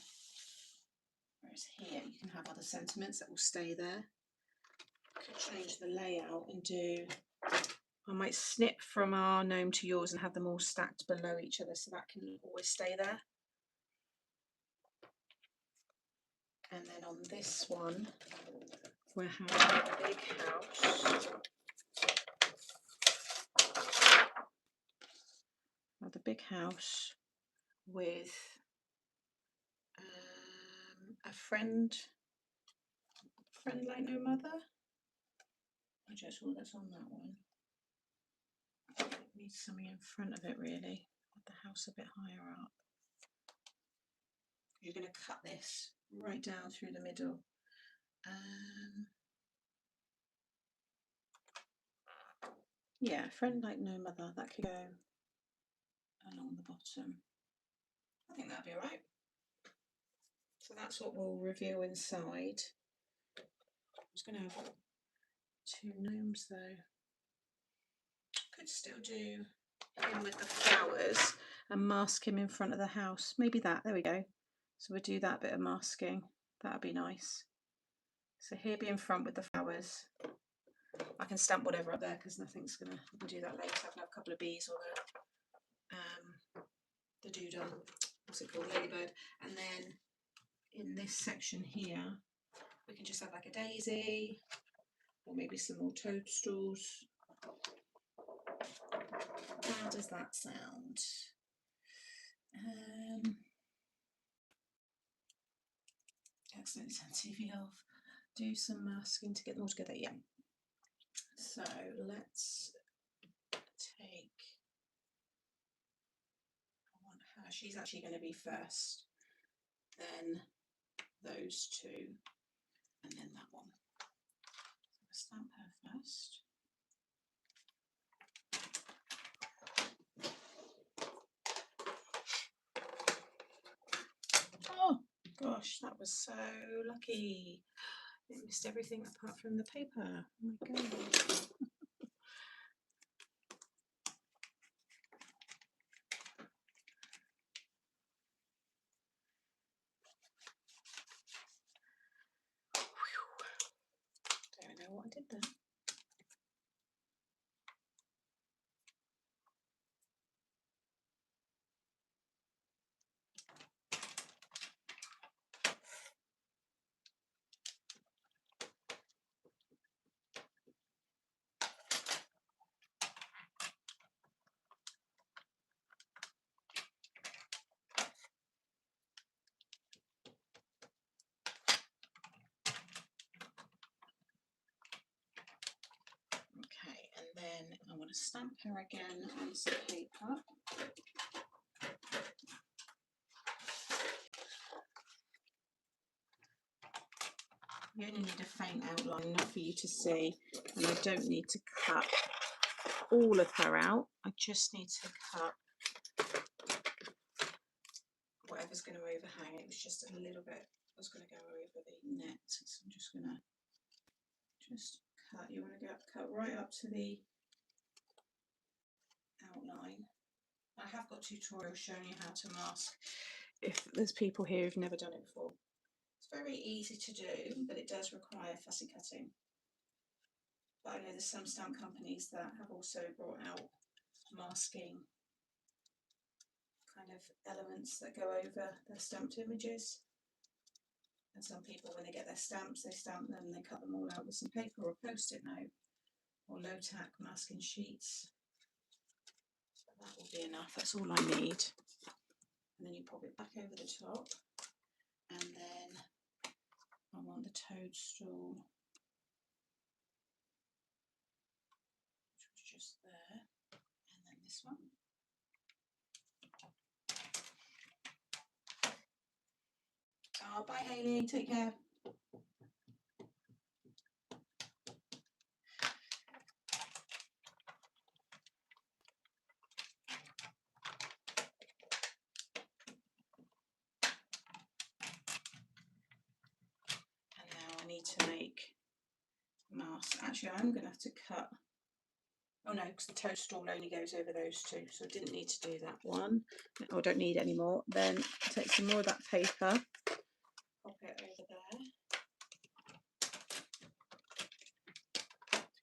Whereas here you can have other sentiments that will stay there. Could change the layout and do, I might snip from our gnome to yours and have them all stacked below each other so that can always stay there. And then on this one, we're having a big house. The big house with a friend like no mother. I just all that's on that one. It needs something in front of it really. Put the house a bit higher up. You're going to cut this right down through the middle. Yeah, friend like no mother, that could go along the bottom. I think that'd be alright. So that's what we'll reveal inside. I'm just going to have 2 gnomes though. Could still do him with the flowers and mask him in front of the house. Maybe that, there we go. So we'll do that bit of masking. That'd be nice. So he'll be in front with the flowers. I can stamp whatever up there because nothing's gonna, I can do that later. I can have a couple of bees or the doodle, what's it called, ladybird. And then in this section here, we can just have like a daisy or maybe some more toadstools. How does that sound? Excellent TV off. Do some masking to get them all together. Yeah. So let's take. I want her. She's actually going to be first. Then those two, and then that one. So stamp her first. Oh gosh, that was so lucky. It missed everything apart from the paper. Oh my god. what I did there. Okay, and then I want to stamp her again on some paper. You only need a faint outline, enough for you to see, and I don't need to cut all of her out. I just need to cut whatever's going to overhang. It was just a little bit, I was going to go over the net, so I'm just going to cut. You want to cut right up to the outline. I have got tutorials showing you how to mask if there's people here who've never done it before. It's very easy to do, but it does require fussy cutting. But I know there's some stamp companies that have also brought out masking kind of elements that go over their stamped images. And some people, when they get their stamps, they stamp them and they cut them all out with some paper or a post-it note or low tack masking sheets. But that will be enough, that's all I need. And then you pop it back over the top, and then I want the toadstool, which was just there, and then this one. Oh, bye Hayley, take care. And now I need to make masks. Actually, I'm going to have to cut. Oh no, because the toadstool only goes over those two, so I didn't need to do that one. Oh, I don't need any more. Then take some more of that paper, pop it over there.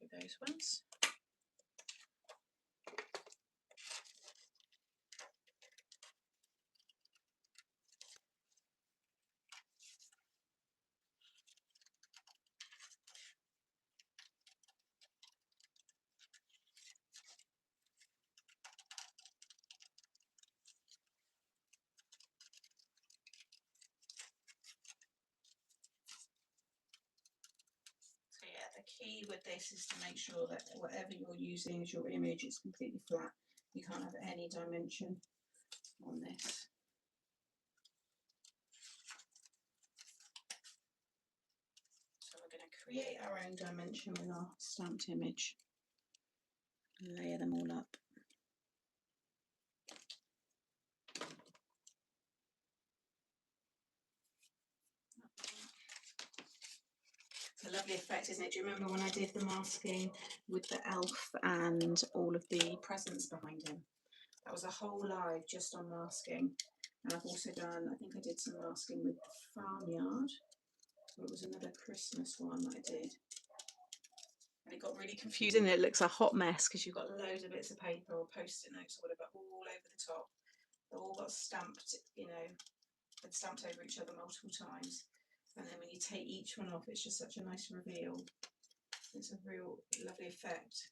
Do those ones. So yeah, the key with this is to make sure that whatever you're using as your image is completely flat. You can't have any dimension on this. So we're going to create our own dimension with our stamped image and layer them all up. It's a lovely effect, isn't it? Do you remember when I did the masking with the elf and all of the presents behind him? That was a whole live just on masking. And I've also done, I think I did some masking with the farmyard. So it was another Christmas one that I did. And it got really confusing. It looks a hot mess because you've got loads of bits of paper or post-it notes or whatever all over the top. They all got stamped, you know, and stamped over each other multiple times. And then when you take each one off, it's just such a nice reveal. It's a real lovely effect.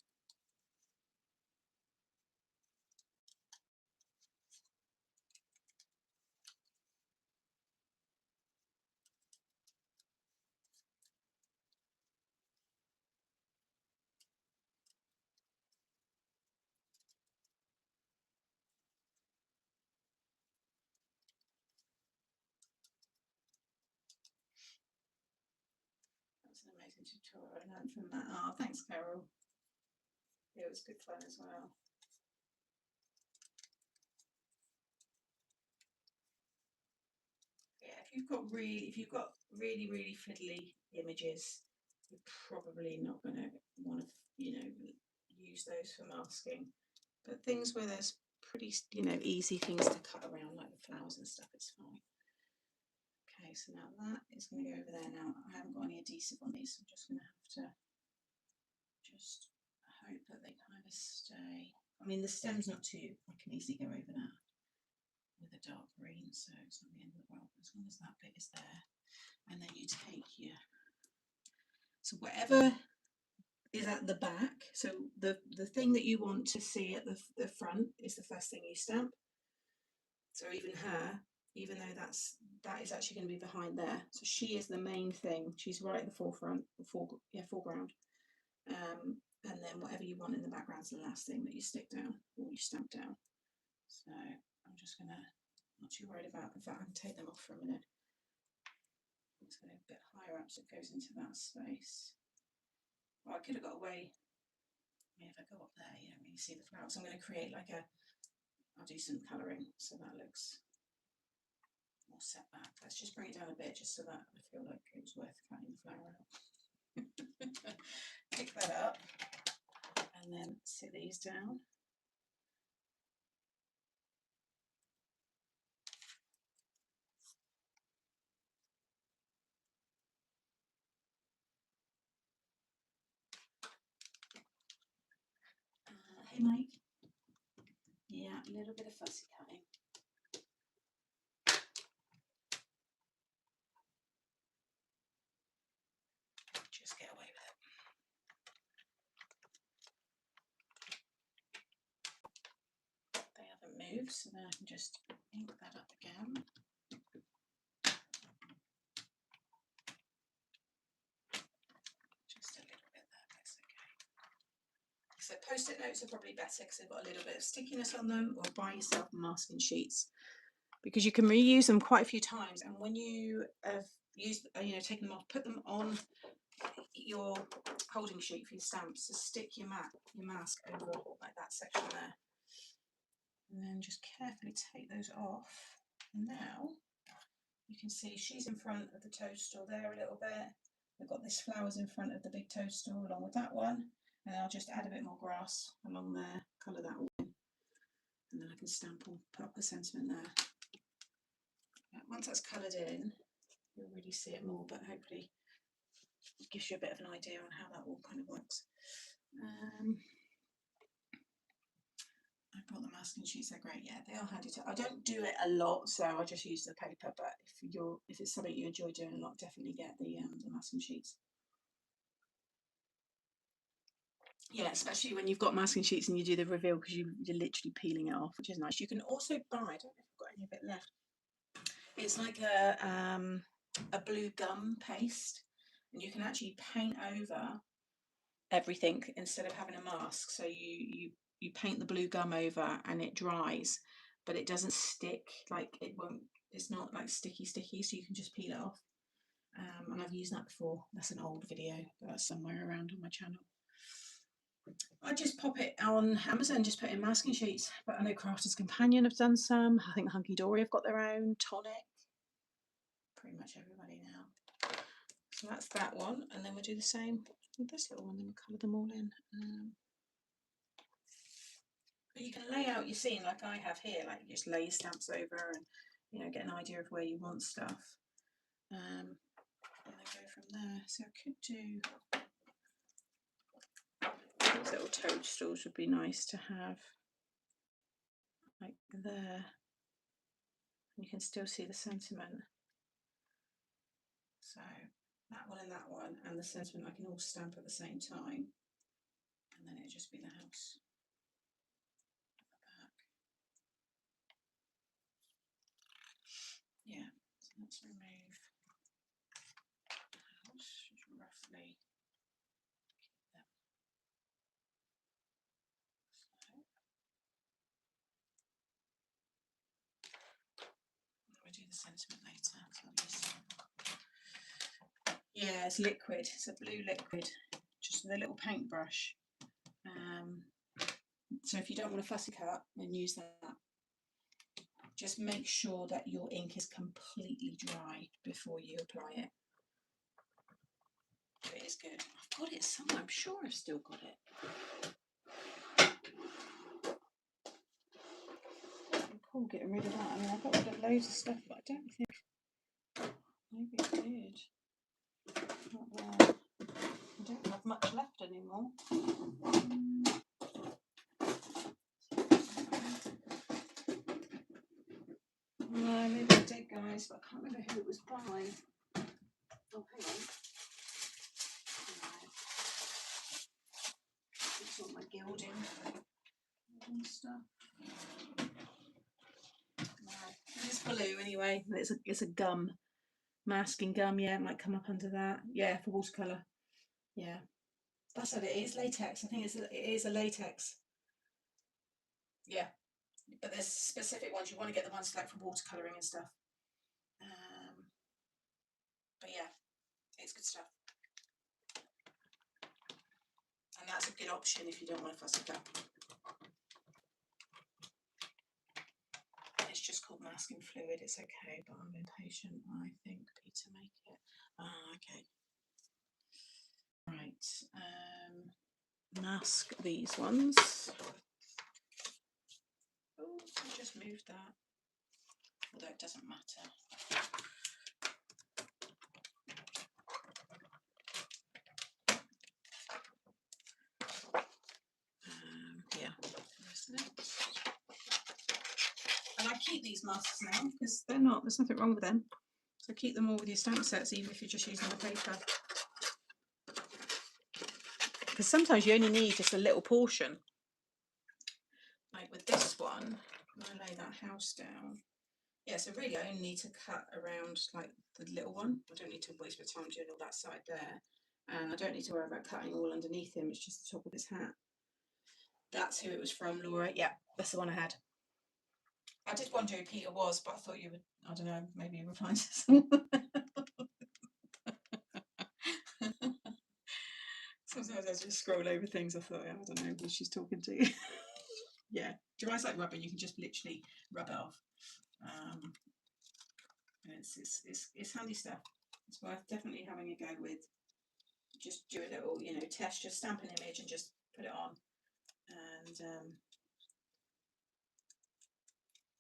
That's an amazing tutorial I learned from that. Oh, thanks, Carol. Yeah, it was good fun as well. Yeah, if you've got really fiddly images, you're probably not going to want to, you know, use those for masking. But things where there's pretty, you know, easy things to cut around, like the flowers and stuff, it's fine. Okay, so now that is going to go over there. Now I haven't got any adhesive on these, so I'm just going to have to just hope that they kind of stay. I mean, the stem's not too, I can easily go over that with a dark green, so it's not the end of the world, as long as that bit is there. And then you take your, so whatever is at the back, so the thing that you want to see at the front is the first thing you stamp. So even her, even though that is actually going to be behind there, so she is the main thing, she's right at the forefront, foreground. And then whatever you want in the background is the last thing that you stick down or you stamp down. So I'm just gonna, not too worried about, in fact I can take them off for a minute. Let's go a bit higher up so it goes into that space. Well, I could have got away. I mean, if I go up there, you don't really see the flowers. I'm going to create like I'll do some colouring so that looks more set back. Let's just bring it down a bit just so that I feel like it was worth cutting the flower out. Pick that up and then sit these down. Hey Mike. Yeah, a little bit of fussy cutting. Just get away with it. They haven't moved, so then I can just ink that up again. Just a little bit there, that's okay. So post-it notes are probably better because they've got a little bit of stickiness on them, or buy yourself masking sheets because you can reuse them quite a few times. And when you have used, taken them off, put them on your holding sheet for your stamps. So stick your mask over like that section there, and then just carefully take those off. And now you can see she's in front of the toadstool there a little bit. We've got this flowers in front of the big toadstool along with that one. And I'll just add a bit more grass along there, colour that one, and then I can stamp or put up the sentiment there. Once that's coloured in, you'll really see it more, but hopefully it gives you a bit of an idea on how that all kind of works. I brought the masking sheets, they're great. Yeah, they are handy to. I don't do it a lot, so I just use the paper, but if it's something you enjoy doing a lot, definitely get the masking sheets. Yeah, especially when you've got masking sheets and you do the reveal, because you're literally peeling it off, which is nice. You can also buy, I don't know if I've got any of it left. It's like a blue gum paste, and you can actually paint over everything instead of having a mask. So you paint the blue gum over and it dries, but it doesn't stick, like it won't, it's not like sticky, so you can just peel it off. And I've used that before. That's an old video, but that's somewhere around on my channel. I just pop it on Amazon, just put in masking sheets. But I know Crafter's Companion have done some. I think Hunky Dory have got their own. Tonic. Pretty much everybody now. So that's that one. And then we'll do the same with this little one. Then we'll colour them all in. But you can lay out your scene like I have here. Like you just lay your stamps over and, get an idea of where you want stuff. And then go from there. So I could do... These little toadstools would be nice to have, like there. You can still see the sentiment. So that one and the sentiment I can all stamp at the same time, and then it'd just be the house at the back. Yeah, so let's remove the house, just roughly. We'll do the sentiment later. Yeah, it's liquid. It's a blue liquid, just with a little paintbrush. So if you don't want a fussy cut, then use that. Just make sure that your ink is completely dry before you apply it. It is good. I've got it somewhere. I'm sure I've still got it. I'm cool getting rid of that. I mean, I've got rid of loads of stuff, but I don't think. Maybe I did. Not there. I don't have much left anymore. No, maybe I did, guys, but I can't remember who it was by. Oh, hang on. Right. It's all my gilding and stuff. Right. It's blue anyway. It's a gum. Masking gum, yeah, it might come up under that. Yeah, for watercolour. Yeah. That's what it is, latex. I think it is a latex. Yeah. But there's specific ones. You want to get the ones like for watercolouring and stuff. But yeah, it's good stuff. And that's a good option if you don't want to fuss it up. It's just called masking fluid. It's okay, but I'm impatient. I think Peter make it. Okay. Right. Mask these ones. Oh, I just moved that. Although it doesn't matter. Yeah. And I keep these masks now because there's nothing wrong with them. So keep them all with your stamp sets, even if you're just using the paper. Because sometimes you only need just a little portion. Like with this one, when I lay that house down. Yeah, so really I only need to cut around like the little one. I don't need to waste my time doing all that side there. And I don't need to worry about cutting all underneath him. It's just the top of his hat. That's who it was from, Laura. Yeah, that's the one I had. I did wonder who Peter was, but I thought you would, I don't know, maybe you would find someone. Sometimes I just scroll over things. I thought, I don't know who she's talking to. Yeah, dry like rubber. You can just literally rub it off. And it's handy stuff. It's worth definitely having a go with. Just do a little, test. Just stamp an image and just put it on, and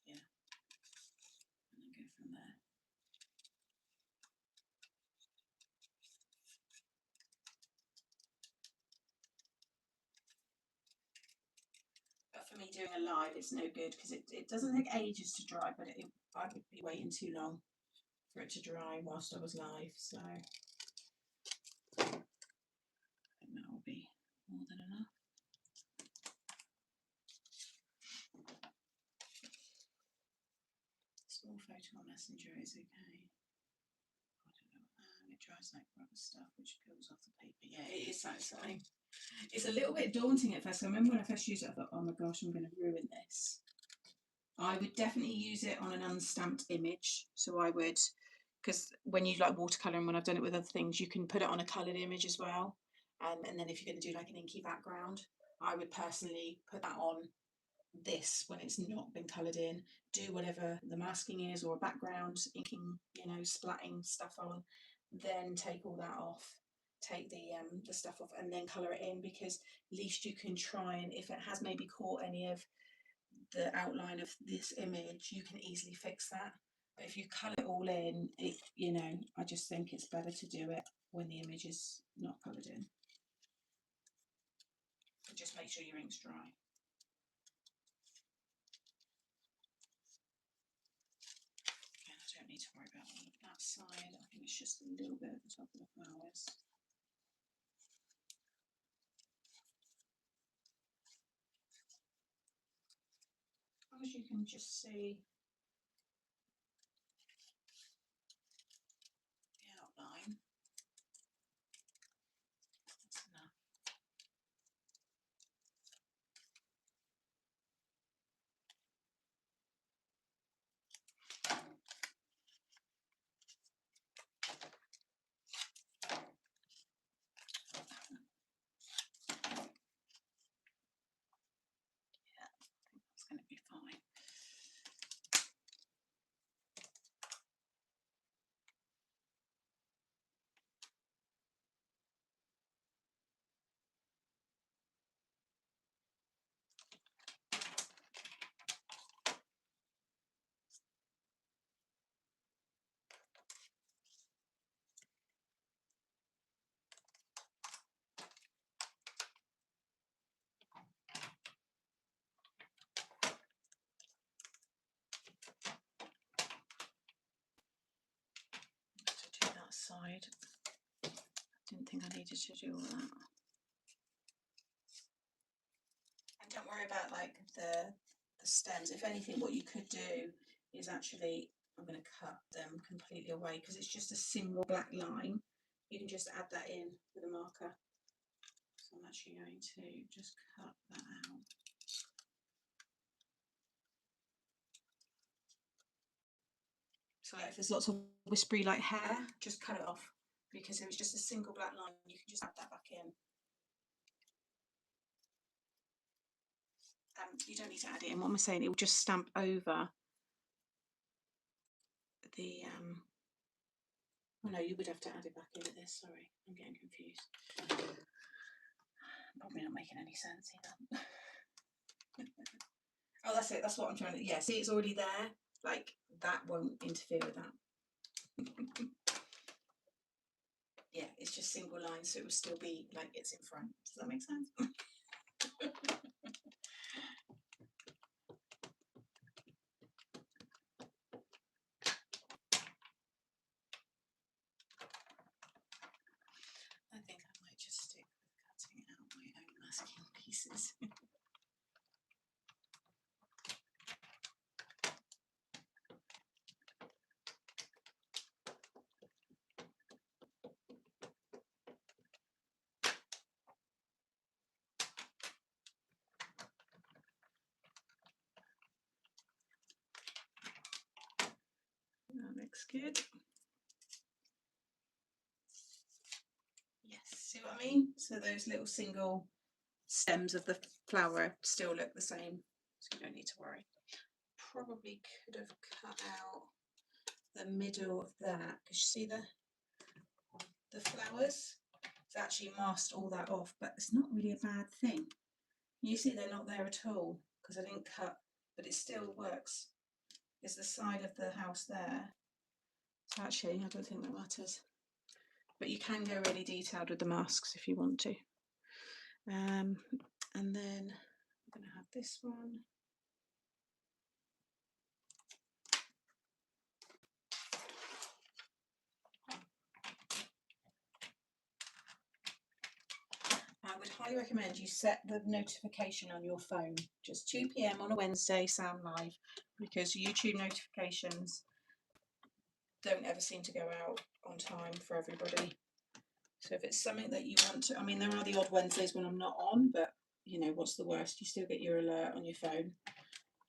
yeah, and then go from there. But for me, doing a live, it's no good because it doesn't take ages to dry, but I would be waiting too long for it to dry whilst I was live. So I think that will be more than enough. Small photo on Messenger is okay. I don't know. It dries like rubber stuff, which peels off the paper. Yeah, it is satisfying. It's a little bit daunting at first. I remember when I first used it, I thought, oh my gosh, I'm going to ruin this. I would definitely use it on an unstamped image. So I would, because when you like watercolouring, when I've done it with other things, you can put it on a coloured image as well. And then if you're going to do like an inky background, I would personally put that on this when it's not been coloured in, do whatever the masking is or a background, inking, splatting stuff on, then take all that off, take the stuff off and then colour it in, because at least you can try, and if it has maybe caught any of the outline of this image, you can easily fix that. But if you colour it all in, I just think it's better to do it when the image is not coloured in. So just make sure your ink's dry. I don't need to worry about all of that side. I think it's just a little bit at the top of the flowers. As long as you can just see the outline, that's enough. Yeah, I think that's going to be fine. side. Didn't think I needed to do all that. And don't worry about like the stems. If anything, what you could do is actually, I'm going to cut them completely away because it's just a single black line. You can just add that in with a marker. So I'm actually going to just cut that out. So if there's lots of whispery like hair, just cut it off, because if it's just a single black line, you can just add that back in. You don't need to add it in. What am I saying? It will just stamp over the oh no, you would have to add it back in at this. Sorry, I'm getting confused. Probably not making any sense either. Oh, that's it. That's what I'm trying to. Yeah, see, it's already there. Like that won't interfere with that. Yeah, it's just single lines, so it will still be like it's in front. Does that make sense? I think I might just stick with cutting out my own masking pieces. That looks good. Yes, see what I mean? So those little single stems of the flower still look the same, so you don't need to worry. Probably could have cut out the middle of that, because you see the flowers? It's actually masked all that off, but it's not really a bad thing. You see they're not there at all, because I didn't cut, but it still works. It's the side of the house there. So actually, I don't think that matters. But you can go really detailed with the masks if you want to. And then I'm going to have this one. I would highly recommend you set the notification on your phone, just 2 PM on a Wednesday, Sound Live, because YouTube notifications don't ever seem to go out on time for everybody. So if it's something that you want to, I mean, there are the odd Wednesdays when I'm not on, but you know, what's the worst? You still get your alert on your phone.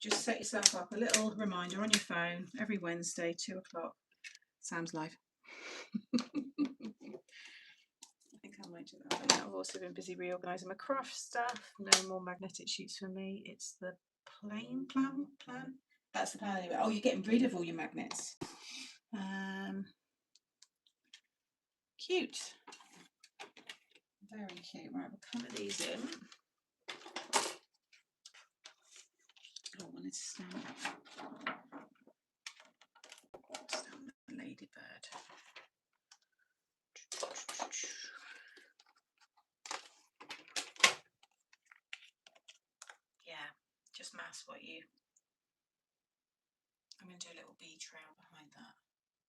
Just set yourself up a little reminder on your phone every Wednesday, 2 o'clock, Sam's Live. I think I might do that. I've also been busy reorganising my craft stuff. No more magnetic sheets for me. It's the plain plan. That's the plan anyway. Oh, you're getting rid of all your magnets. Cute. Very cute. Right, we'll colour these in. Oh, I wanted to stamp the ladybird. Yeah, just mask what you. I'm going to do a little bee trail behind that,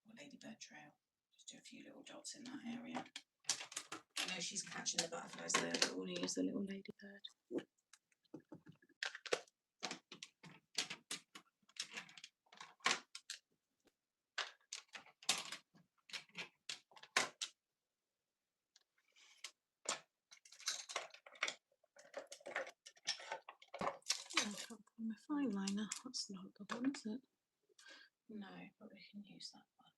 or ladybird trail. Just do a few little dots in that area. I know she's catching the butterflies there, but we'll use the little ladybird. My fine liner, that's not the one, is it? No, but we can use that one.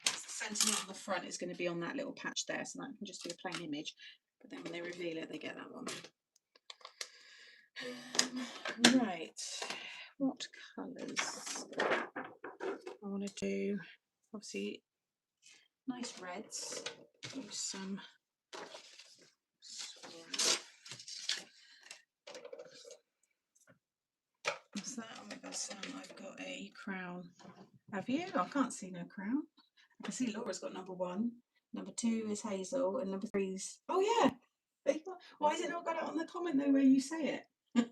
The sentiment on the front is going to be on that little patch there, so that can just be a plain image, but then when they reveal it, they get that one. Right, what colours? I want to do, obviously, nice reds. Use some swirl. What's that? Oh my God, Sam, I've got a crown. Have you? I can't see no crown. I can see Laura's got number 1. Number 2 is Hazel, and number 3 is, oh yeah, Why has it not got it on the comment though where you say it?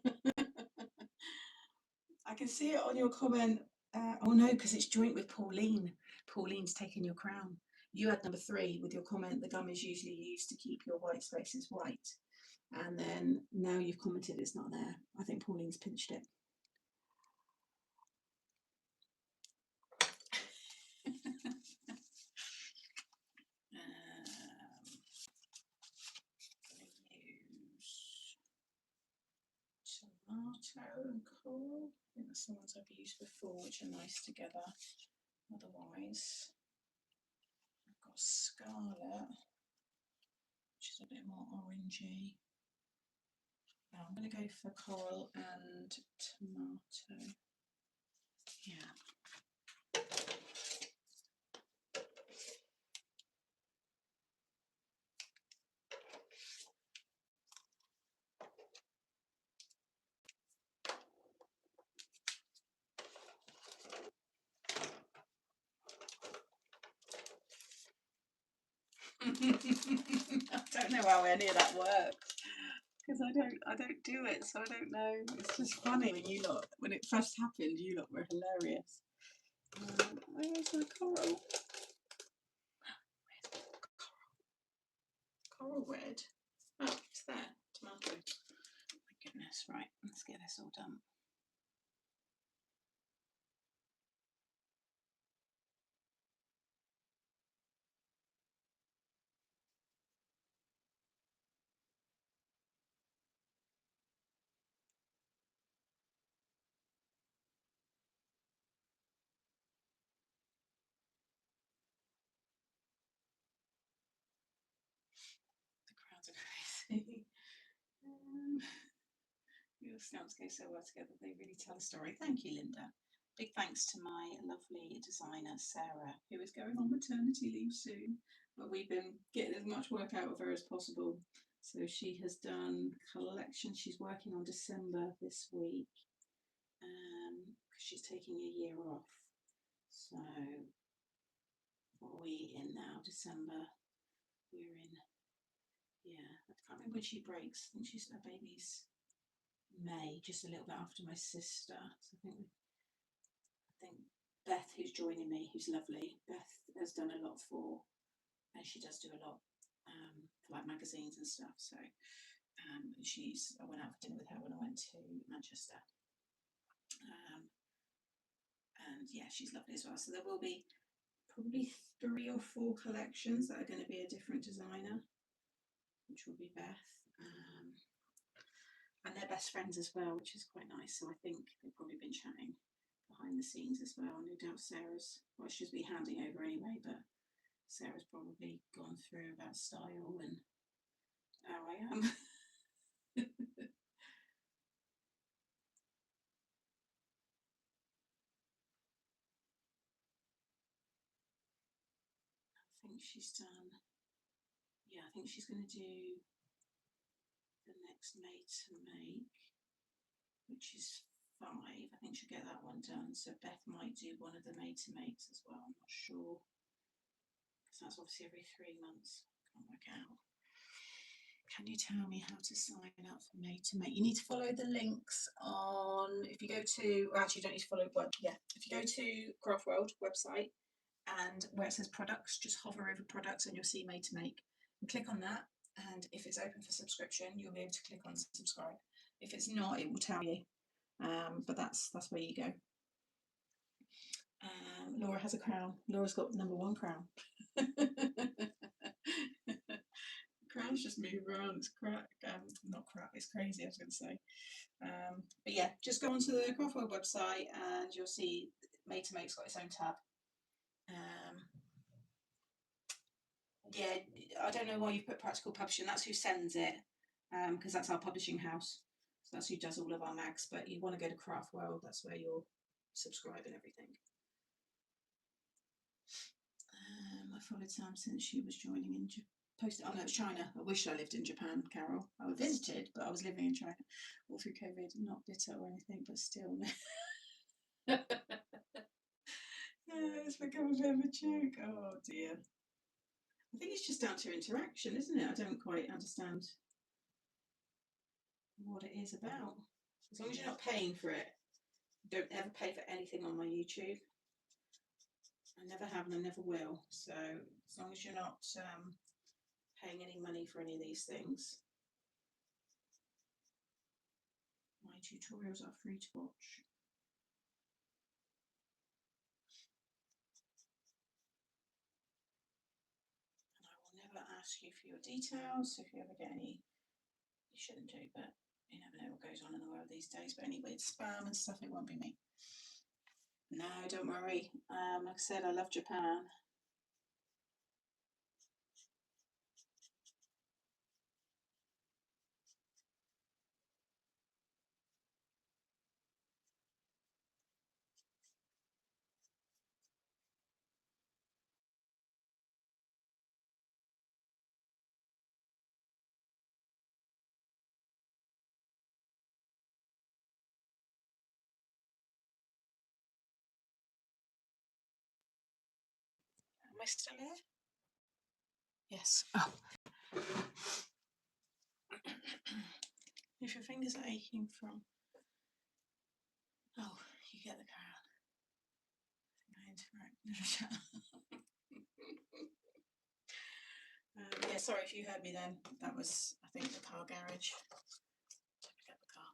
I can see it on your comment. Oh no, because it's joint with Pauline. Pauline's taken your crown. You had number 3 with your comment. The gum is usually used to keep your white spaces white. And then now you've commented it's not there. I think Pauline's pinched it. Use tomato and coral. I think that's the ones I've used before, which are nice together. Otherwise, I've got scarlet, which is a bit more orangey. Now I'm going to go for coral and tomato. Yeah. I don't know how any of that works because I don't do it, so I don't know. It's just funny when it first happened, you lot were hilarious. Where's my coral? Coral red. Oh, it's there. Tomato. Oh my goodness. Right, let's get this all done. The crowds are crazy. Your stamps go so well together, they really tell a story. Thank you, Linda. Big thanks to my lovely designer, Sarah, who is going on maternity leave soon. But we've been getting as much work out of her as possible. So she has done collections. She's working on December this week because she's taking a year off. So what are we in now? December. We're in, yeah, I can't remember when she breaks. I think her baby's May, just a little bit after my sister. So I think Beth, who's joining me, who's lovely. Beth has done a lot and she does do a lot for like magazines and stuff. So I went out for dinner with her when I went to Manchester. And yeah, she's lovely as well. So there will be probably 3 or 4 collections that are going to be a different designer, which will be Beth. And they're best friends as well, which is quite nice. So I think they've probably been chatting behind the scenes as well. No doubt she'll be handing over anyway, but Sarah's probably gone through about style and how I am. I think she's done, yeah, I think she's going to do the next Made to Make, which is 5. I think she'll get that one done. So Beth might do one of the Made to Makes as well. I'm not sure. Because that's obviously every 3 months. Can't work out. Can you tell me how to sign up for Made to Make? You need to follow the links on, if you go to, or actually you don't need to follow, well, yeah, if you go to Craft World website and where it says products, just hover over products and you'll see Made to Make. And click on that, and if it's open for subscription, you'll be able to click on subscribe. If it's not, it will tell you. But that's where you go. Laura has a crown. Laura's got number 1 crown. Crowns just move around. It's crap. Not crap. It's crazy. I was going to say. But yeah, just go onto the Craft World website and you'll see Made to Make's got its own tab. Yeah, I don't know why you've put Practical Publishing. That's who sends it, because that's our publishing house. So that's who does all of our mags. But you want to go to Craft World. That's where you'll subscribe and everything. I followed Sam since she was joining in oh no, it's China. I wish I lived in Japan, Carol. I visited, but I was living in China all through COVID. Not bitter or anything, but still. Yeah, it's become a bit of a joke. Oh dear. I think it's just down to interaction, isn't it? I don't quite understand what it is about. As long as you're not paying for it. Don't ever pay for anything on my YouTube. I never have and I never will. So as long as you're not paying any money for any of these things. My tutorials are free to watch. And I will never ask you for your details. So if you ever get any, you shouldn't do, but you never know what goes on in the world these days. But anyway, it's spam and stuff, it won't be me. No, don't worry. Like I said, I love Japan. Am I still here? Yes. Oh. If your fingers are aching from, oh, you get the crown. Yeah, sorry if you heard me then. That was, I think, the car garage. Get the car.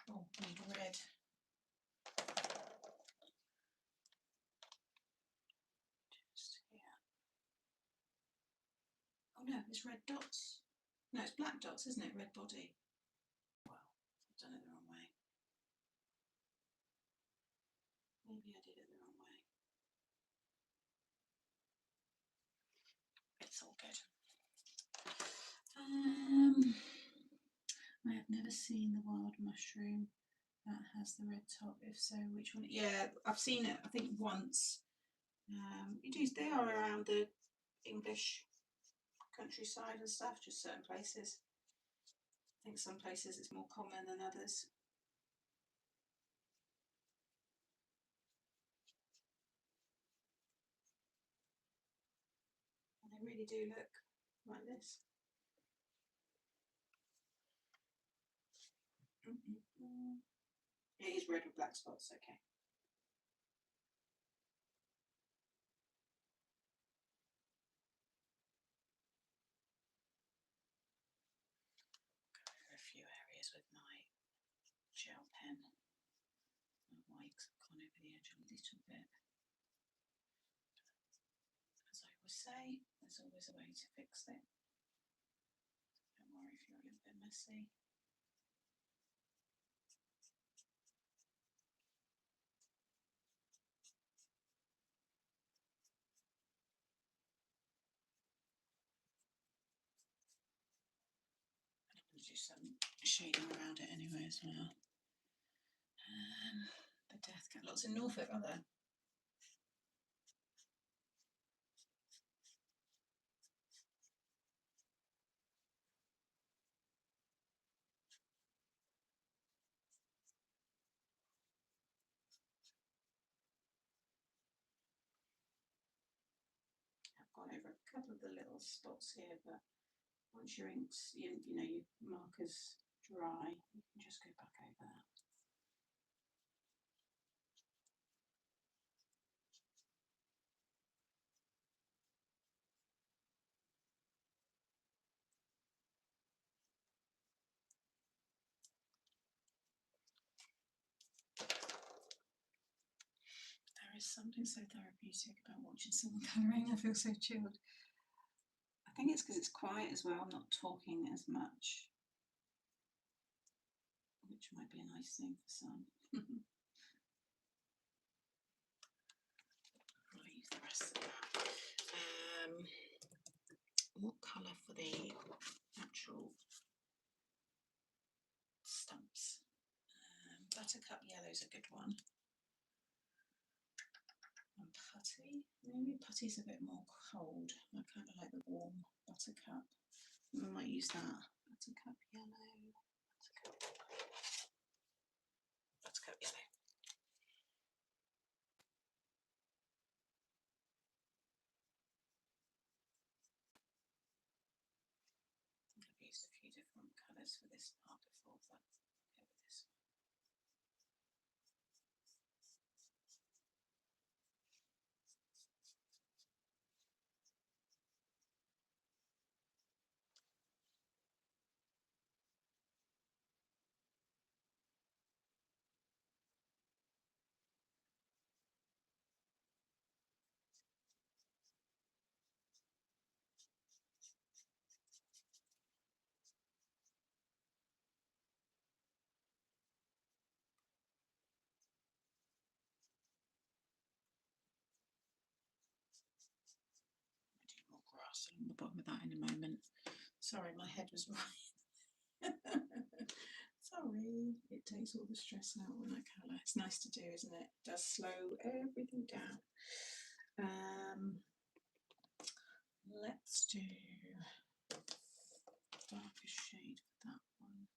Oh, need red. Just here. Oh no, it's red dots. No, it's black dots, isn't it? Red body. Well, I've done it the wrong way. Maybe I did it the wrong way. It's all good. I have never seen the wild mushroom that has the red top. If so, which one? Yeah, I've seen it, I think, once. They are around the English countryside and stuff, just certain places. I think some places it's more common than others. And they really do look like this. It is red with black spots, okay. Go over a few areas with my gel pen. My white's gone over the edge a little bit. As I always say, there's always a way to fix it. Don't worry if you're a little bit messy. And I'm going to do some shading around it anyway as well. The death cat. Lots in Norfolk, are there? I've gone over a couple of the little spots here, but once your inks, your markers dry, you can just go back over that. There is something so therapeutic about watching someone colouring. I feel so chilled. I think it's because it's quiet as well. I'm not talking as much, which might be a nice thing for some. I'll use the rest of that. What colour for the actual stumps? Buttercup yellow is a good one. And putty, maybe putty's a bit more cold. I kind of like the warm buttercup. I might use that. Buttercup yellow. Buttercup yellow. used a few different colours for this part before, but I'll go with this one. More grass along the bottom of that in a moment. Sorry, my head was right. Sorry, it takes all the stress out with that colour. It's nice to do, isn't it? It does slow everything down. Let's do darker shade for that one.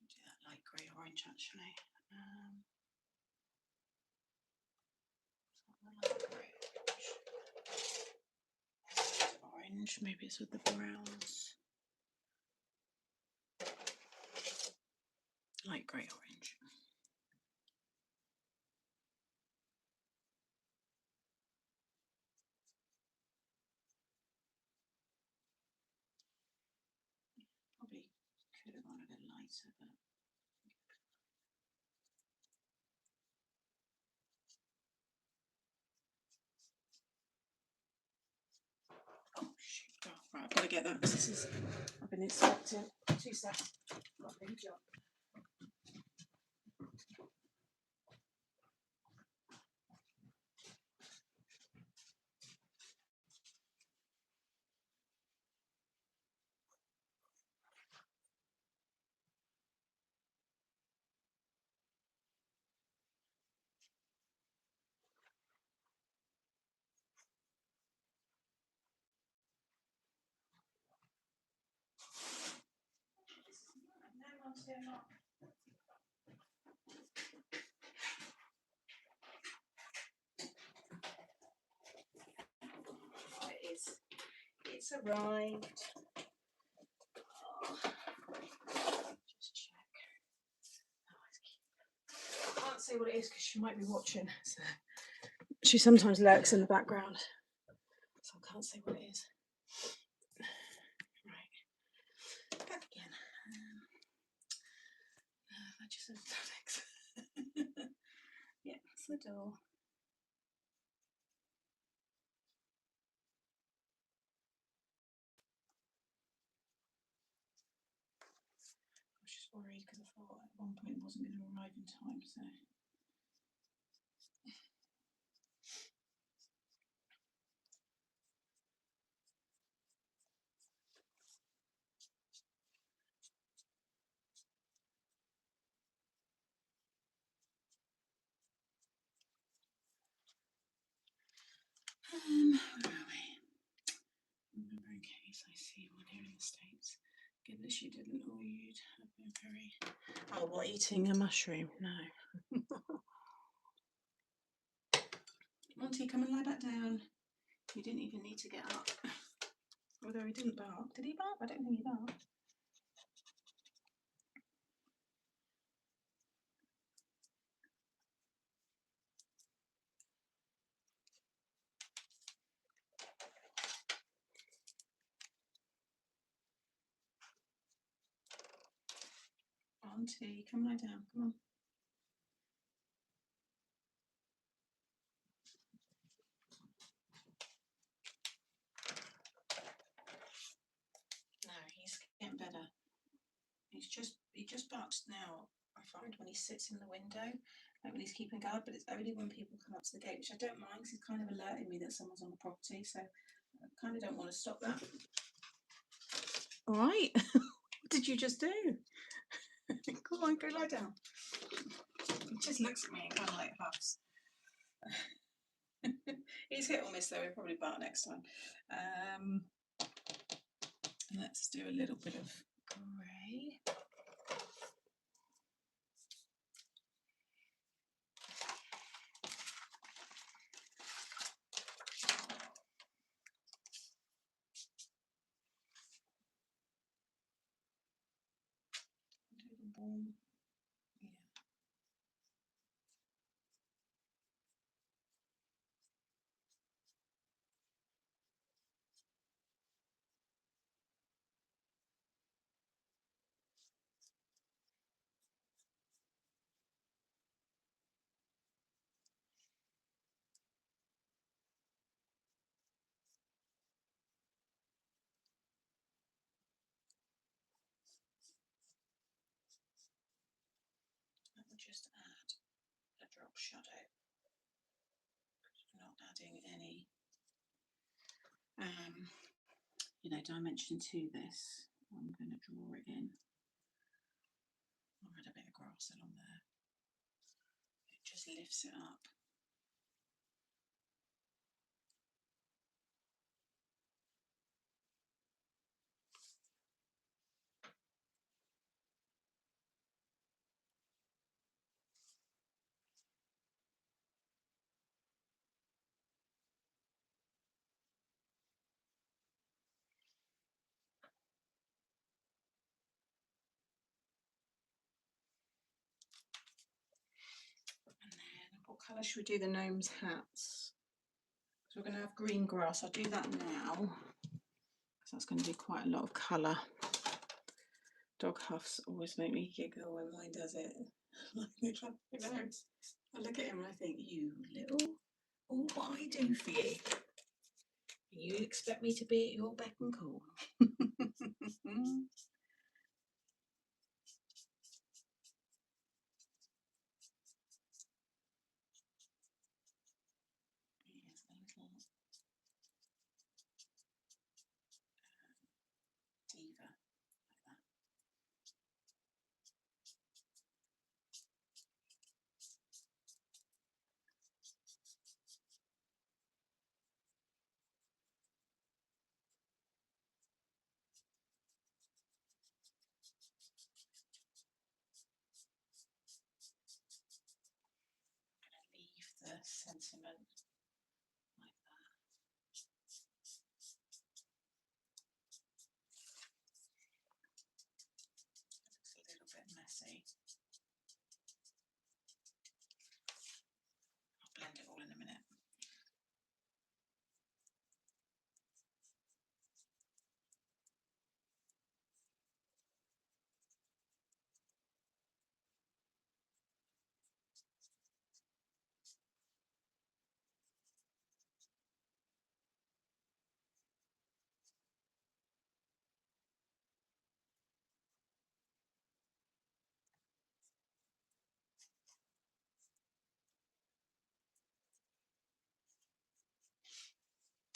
Do that light grey orange actually. Light grey orange. Maybe it's with the browns. Light grey orange. Probably could have gone a bit lighter, but oh shoot! Oh, right, I've got to get that because this is. I've been inspecting. 2 seconds. Got a big job. No one's doing that. Oh, it is. It's arrived. Oh. Just check. Oh, I can't say what it is because she might be watching. So she sometimes lurks in the background, so I can't say what it is. Right, back again. Legislative. Yeah, that's the door. I was just worried because I thought at one point it wasn't going to arrive in time, so. Where are we? Remember, in case I see one here in the States. Given that she didn't, or you'd have been very. Oh, what, eating a mushroom? No. Monty, come and lie back down. You didn't even need to get up. Although he didn't bark. Did he bark? I don't think he barked. Auntie, come lie down. Come on. No, he's getting better. He just barks now. I find when he sits in the window, like when he's keeping guard, but it's only when people come up to the gate, which I don't mind because he's kind of alerting me that someone's on the property. So I kind of don't want to stop that. All right. What did you just do? Come on, go lie down. He just looks at me and kind of like huffs. He's hit or miss though. He'll probably bark next time. Let's do a little bit of grey. drop shadow. I'm not adding any dimension to this. I'm going to draw it in. I'll add a bit of grass along there. It just lifts it up. And then what colour should we do the gnomes' hats? So we're going to have green grass. I'll do that now, because that's going to be quite a lot of colour. Dog huffs always make me giggle when mine does it. I look at him and I think, you little, all what I do for you. You expect me to be at your beck and call. Diva, like that. I'm going to leave the sentiment like that. It looks a little bit messy. I'll blend it all in a minute.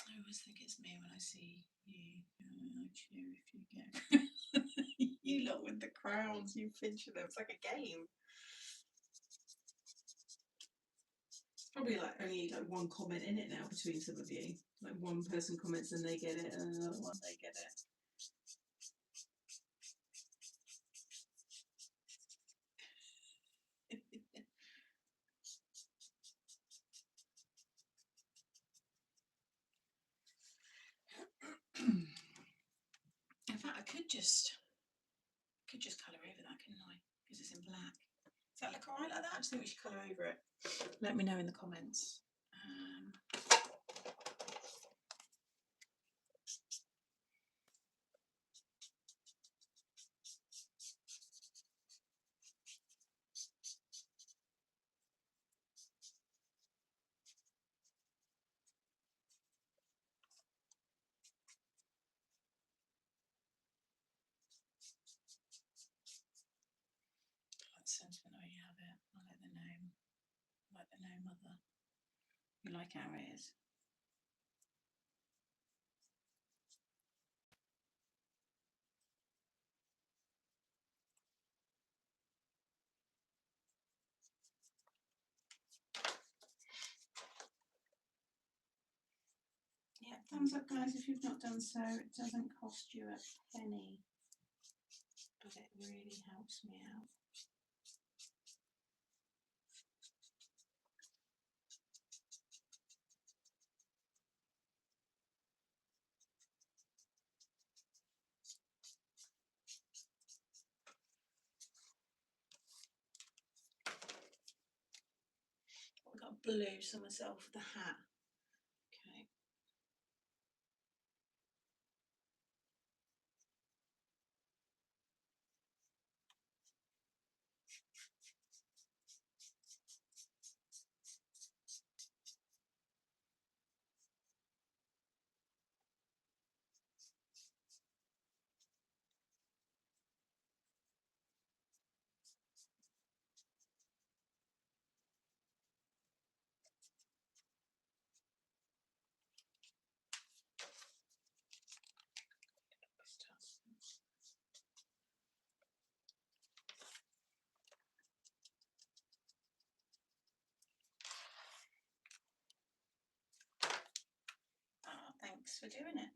I always think it's me when I see you. I cheer if you get you lot with the crowns, you pinch them. It's like a game. It's probably like only like one comment in it now between some of you. Like one person comments and they get it, and another one they get it. In fact, I could just colour over that, couldn't I? Because it's in black. Does that look alright like that? I just think we should colour over it. Let me know in the comments. Sentiment, oh, you have it. I like the gnome. I like the gnome mother. You like our ears. Yeah, thumbs up guys if you've not done so. It doesn't cost you a penny, but it really helps me out. I've got blue, so myself with the hat. Okay. Thanks for doing it.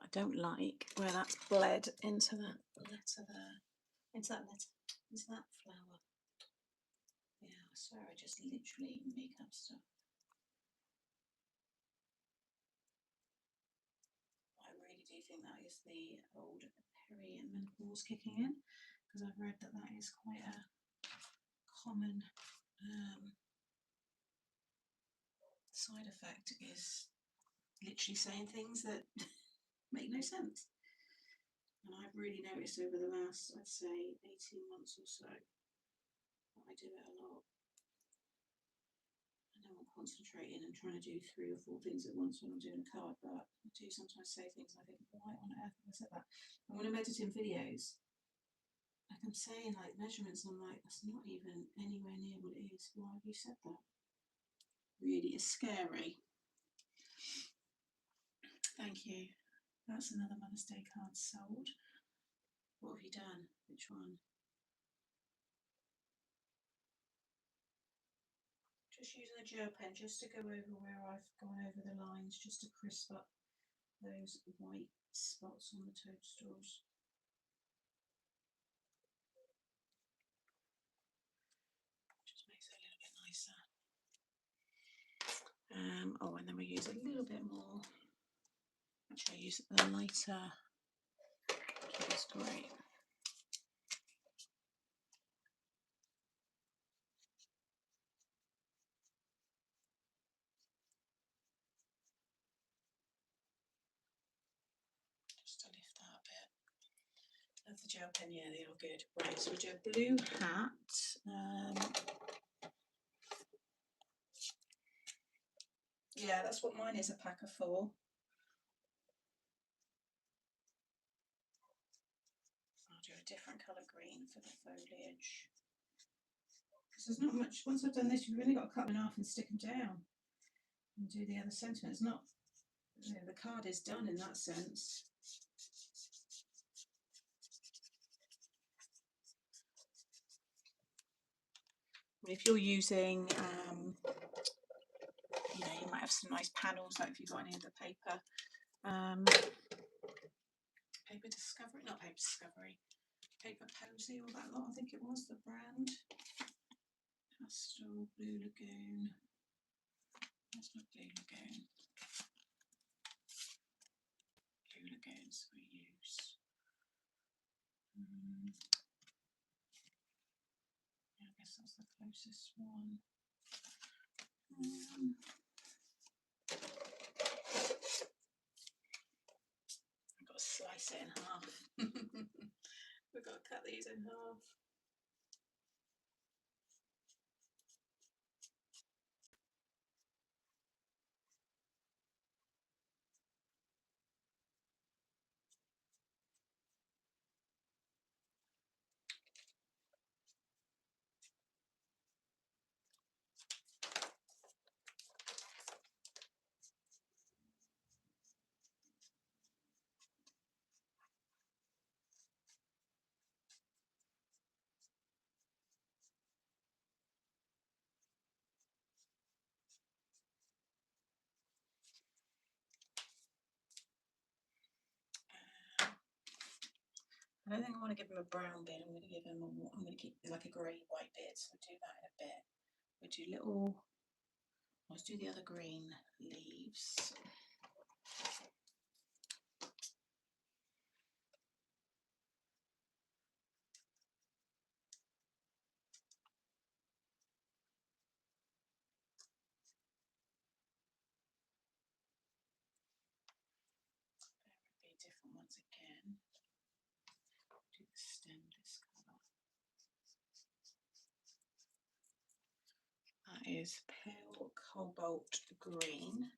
I don't like where that's bled into that letter there, into that flower. Yeah, I swear I just literally make up stuff. I really do think that is the old perimenopause kicking in, because I've read that that is quite a common side effect, is literally saying things that make no sense. And I've really noticed over the last, I'd say, 18 months or so, that I do it a lot. I know I'm concentrating and trying to do 3 or 4 things at once when I'm doing a card, but I do sometimes say things and I think, why on earth have I said that? And when I'm editing videos, like I'm saying like measurements, and I'm like, that's not even anywhere near what it is. Why have you said that? Really is scary. Thank you. That's another Mother's Day card sold. What have you done? Which one? Just using a gel pen just to go over where I've gone over the lines, just to crisp up those white spots on the toadstools. Just makes it a little bit nicer. Oh, and then we use a little bit more. Actually, I use the lighter. That's great. Just to lift that a bit. Love the gel pen, yeah, they are good. Right, so we do a blue hat. Yeah, that's what mine is, a pack of 4. I'll do a different colour green for the foliage. Because there's not much, once I've done this, you've really got to cut them in half and stick them down and do the other sentiment. It's not, you know, the card is done in that sense. If you're using, you know, you might have some nice panels, like if you've got any of the paper, Paper Discovery, not Paper Discovery, Paper Posy, all that lot, I think it was the brand. Pastel Blue Lagoon. That's not Blue Lagoon. Blue Lagoons we use. Yeah, I guess that's the closest one. I've got to slice it in half. We've got to cut these in half. I don't think I want to give him a brown bit. I'm going to give him I'm going to keep like a grey white bit. So we'll do that in a bit. We'll do little. Let's do the other green leaves. There would be different ones again. Do the stem this colour. That is pale cobalt green.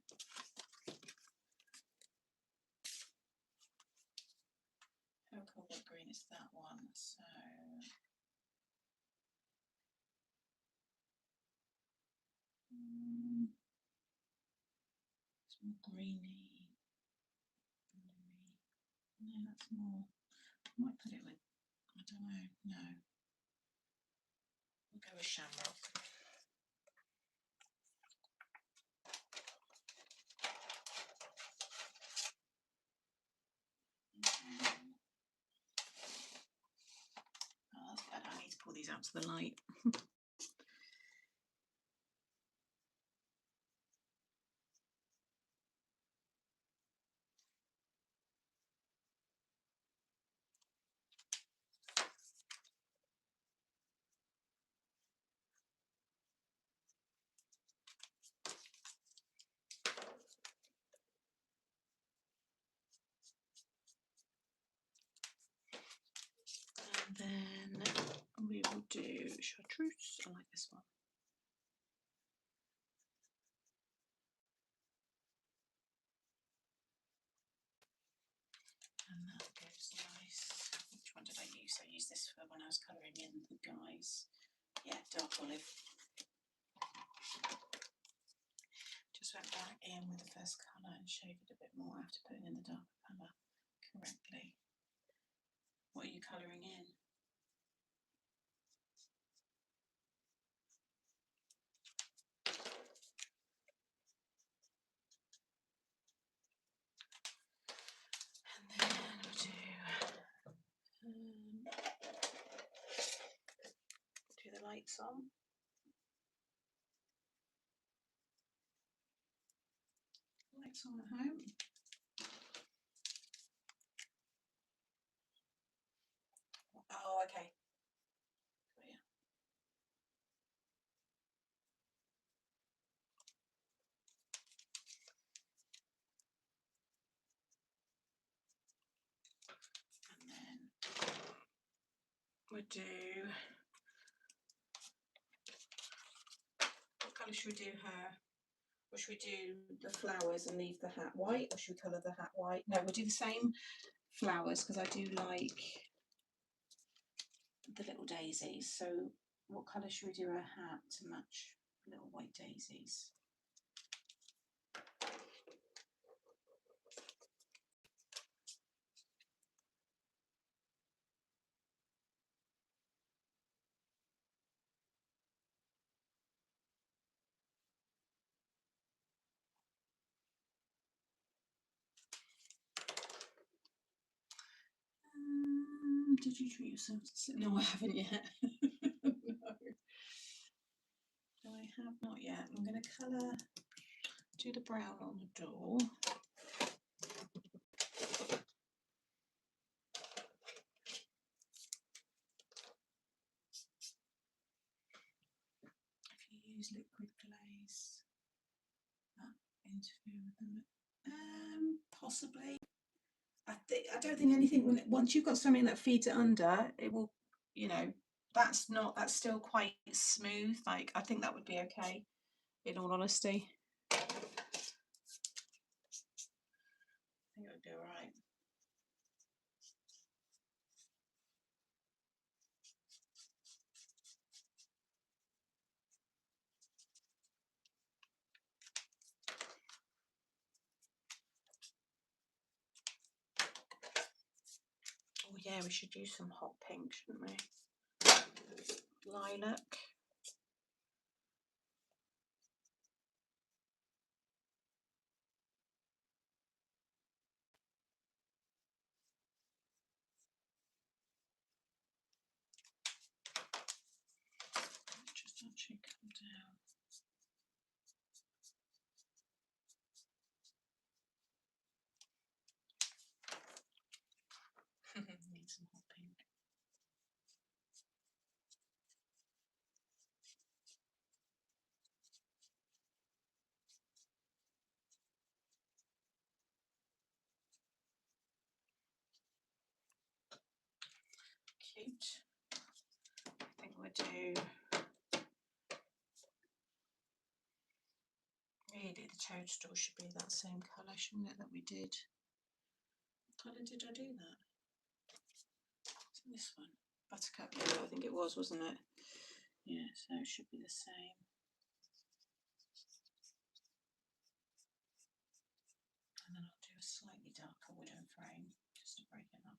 more greeny, bluey. No, that's more. I might put it with, I don't know, no. We'll go with shamrock. Oh, that's better. I need to pull these out to the light. And then we will do chartreuse. I like this one. And that goes nice. Which one did I use? I used this for when I was colouring in the guys. Yeah, dark olive. Just went back in with the first colour and shaded a bit more after putting in the darker colour correctly. What are you colouring in? And then we'll do the lights on. Lights on at home. Oh, okay. Oh, yeah. And then we'll do, what colour should we do her? Or should we do the flowers and leave the hat white? Or should we colour the hat white? No, we'll do the same flowers because I do like the little daisies. So what colour should we do her hat to match little white daisies? Did you treat yourself to sit? No, I haven't yet. No. No, I have not yet. I'm going to colour, do the brown on the door. If you use liquid glaze, that interfere with them? Possibly. I don't think anything, once you've got something that feeds it under, it will, you know, that's still quite smooth. Like, I think that would be okay, in all honesty. I think it would be all right. Oh yeah, we should use some hot pink, shouldn't we? Lilac. Just actually come down. Need some hot pink. Cute. I think we'll do, really the toadstool should be that same colour, shouldn't it, that we did? What colour did I do that? Is it this one? Buttercup yellow, I think it was, wasn't it? Yeah, so it should be the same. slightly darker wooden frame just to break it up.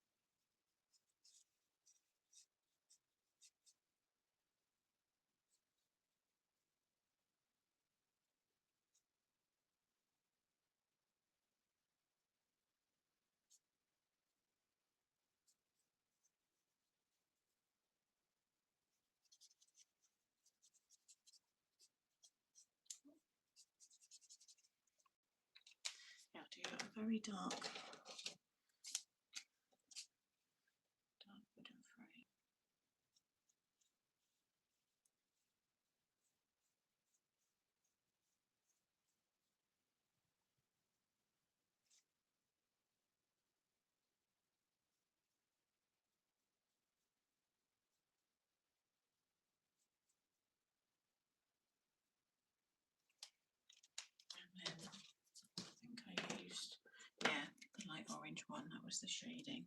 Yeah, I'll do a very dark wooden frame. And then I think I used, yeah, the light orange one, that was the shading.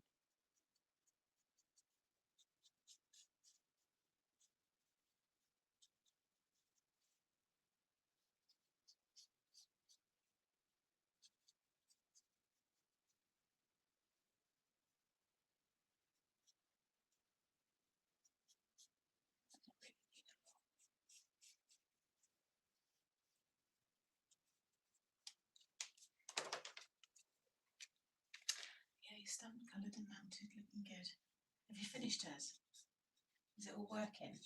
Yeah, your stamp coloured and mounted, looking good. Have you finished hers? Is it all working?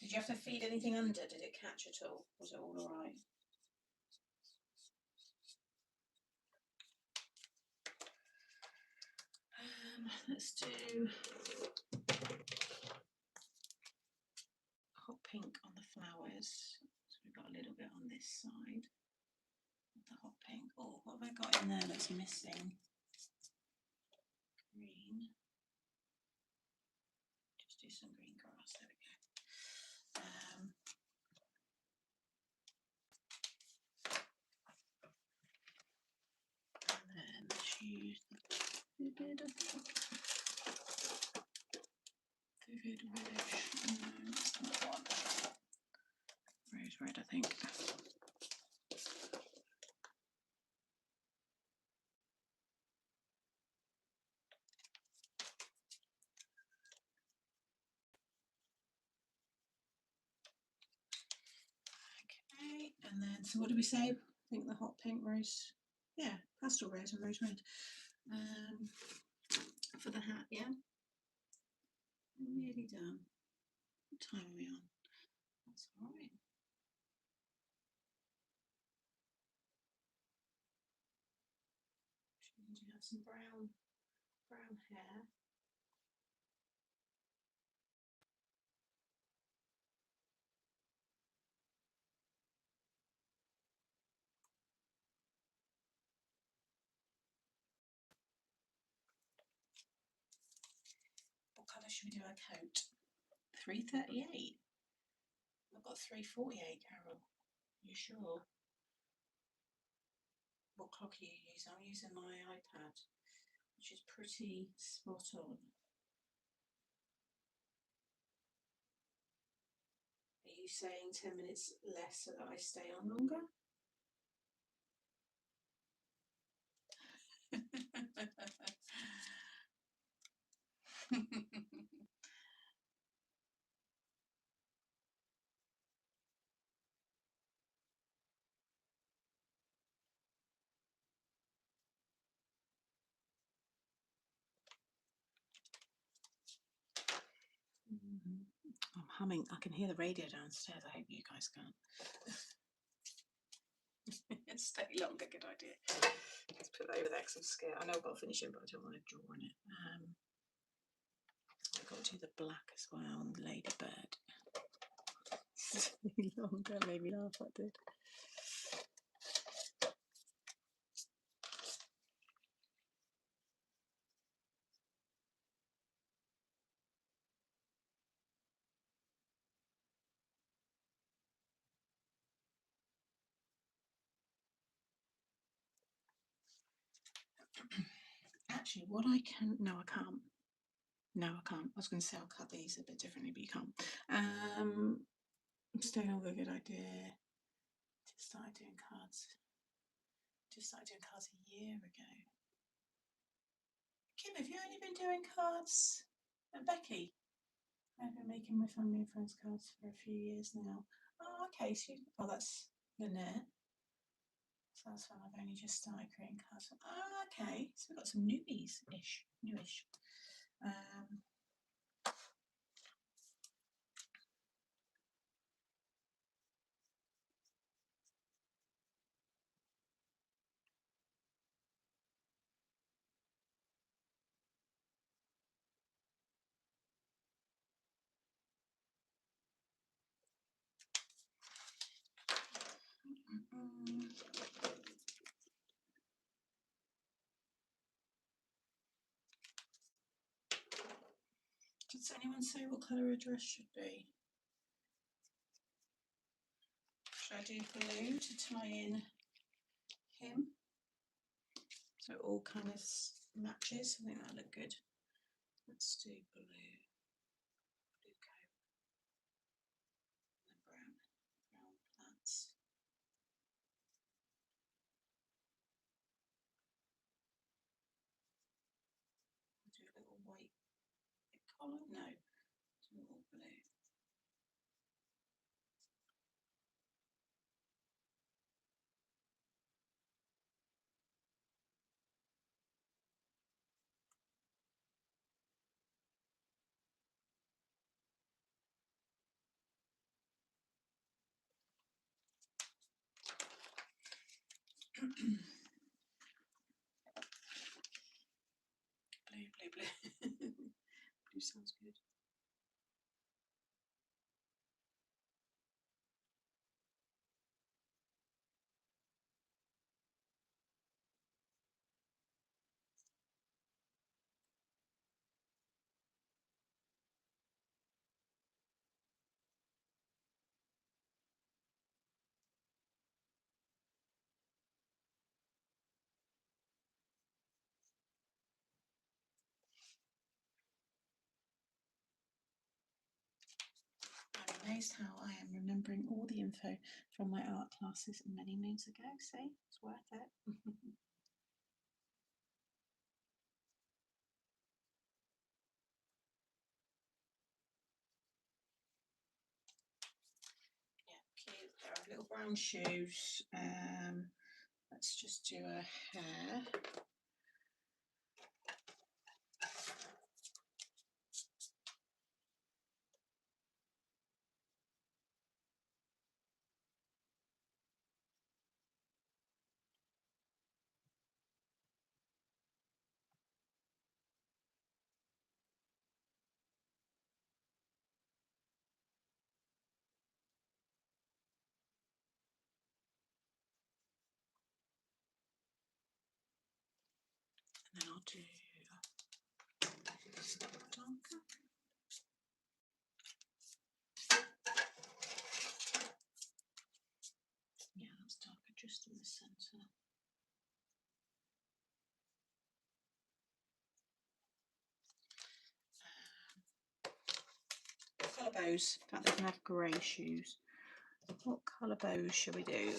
Did you have to feed anything under? Did it catch at all? Was it all alright? Let's do hot pink on the flowers. So we've got a little bit on this side of the hot pink. Oh, what have I got in there that's missing? Green. Just do some green grass. There we go. And then choose Vivid Village. That's the one. Rose red, I think. Okay, and then so what did we say? I think the hot pink rose, yeah, pastel rose and rose red. For the hat, yeah. Nearly done. What time are we on? That's all right. You need to have some brown hair. What colour should we do our coat? 338. I've got 348, Carol. You sure? What clock are you using? I'm using my iPad, which is pretty spot on. Are you saying 10 minutes less so that I stay on longer? I'm humming. I can hear the radio downstairs. I hope you guys can't. Stay longer, good idea. Let's put it over there because I'm scared. I know I've got to finish it, but I don't want to draw on it. I've got to do the black as well on the ladybird. Stay longer, made me laugh, that did. Actually, what I can, no, I can't. No, I can't. I was going to say I'll cut these a bit differently, but you can't. Stay longer, good idea. Just start doing cards. Just started doing cards a year ago. Kim, have you only been doing cards? And Becky? I've been making my family and friends cards for a few years now. Oh, okay. So oh, that's Lynette. So that's when I've only just started creating cards. Oh, okay. So we've got some newbies-ish, newish. Does anyone say what colour a dress should be? Should I do blue to tie in him? So it all kind of matches. I think that'll look good. Let's do blue. Blue coat. And brown. Brown plants. I'll do a little white collar. No. Do all blue. Blue. Blue sounds good. I'm amazed how I am remembering all the info from my art classes many moons ago. See, it's worth it. Yeah, cute. There are little brown shoes. Let's just do a hair. And then I'll do darker. Yeah, that's darker just in the centre. Colour bows. In fact, they can have grey shoes. What colour bows shall we do?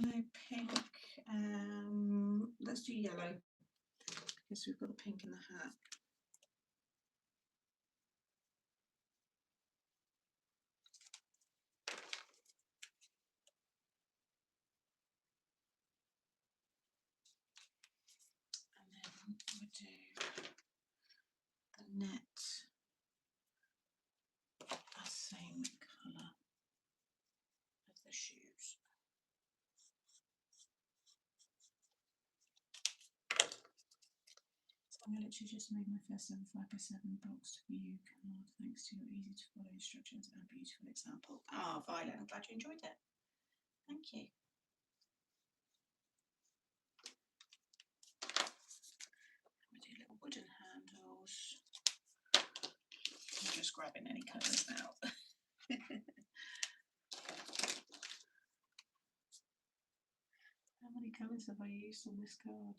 Yellow, pink. Let's do yellow because we've got the pink in the hat. And then we'll do the net the same colour as the shoes. I literally just made my first ever 5x7 box for you card thanks to your easy to follow instructions and beautiful example. Ah, Violet, I'm glad you enjoyed it. Thank you. We do little wooden handles. I'll just grabbing any colours out. How many colours have I used on this card?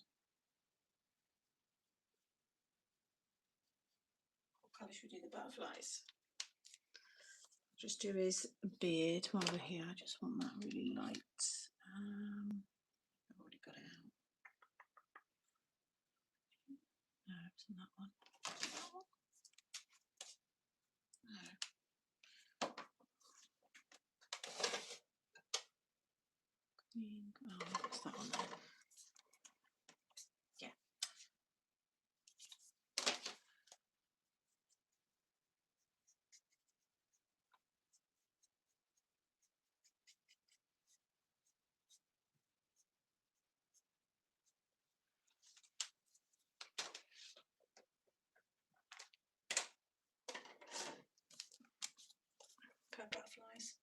What colour should we do the butterflies? Just do his beard while we're here. I just want that really light. I've already got it out. No, it's in that one. No. Oh, what's that one there? Yeah. Butterflies.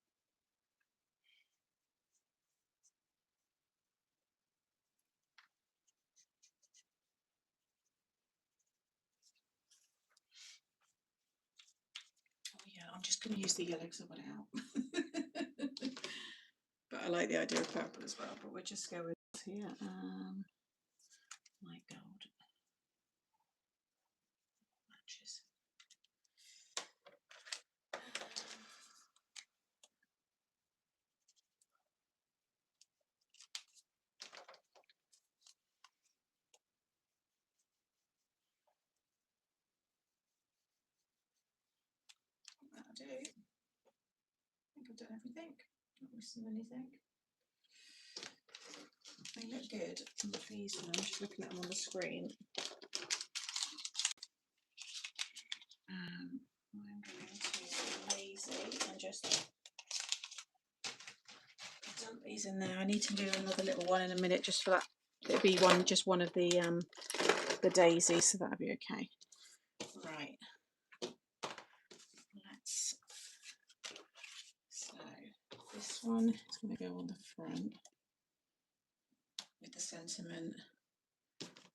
Oh yeah, I'm just going to use the yellow because I want it out. But I like the idea of purple as well. But we'll just go with here. Light gold matches. That'll do. I think I've done everything. Not missing anything. They look good. I'm pleased with them. I'm just looking at them on the screen. I'm going to be lazy and just dump these in there. I need to do another little one in a minute just for that. It'll be just one of the daisies, so that'll be okay. Right. So this one is going to go on the front with the sentiment.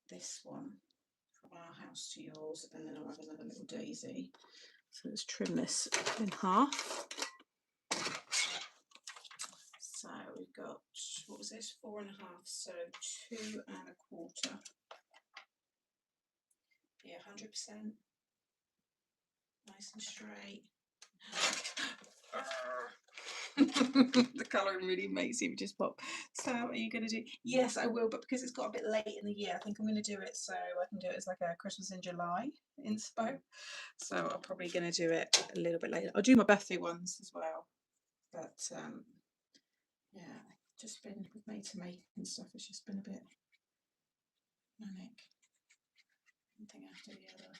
This one, from our house to yours, and then I'll have another little daisy. So let's trim this in half. So we've got, what was this, 4.5, so 2.25. Yeah, 100%. Nice and straight. The colouring really makes you just pop. So are you going to do? Yes, I will, but because it's got a bit late in the year, I think I'm going to do it so I can do it as like a Christmas in July inspo. So I'm probably going to do it a little bit later. I'll do my birthday ones as well. But yeah, just been with made to make and stuff. It's just been a bit manic. One thing after the other.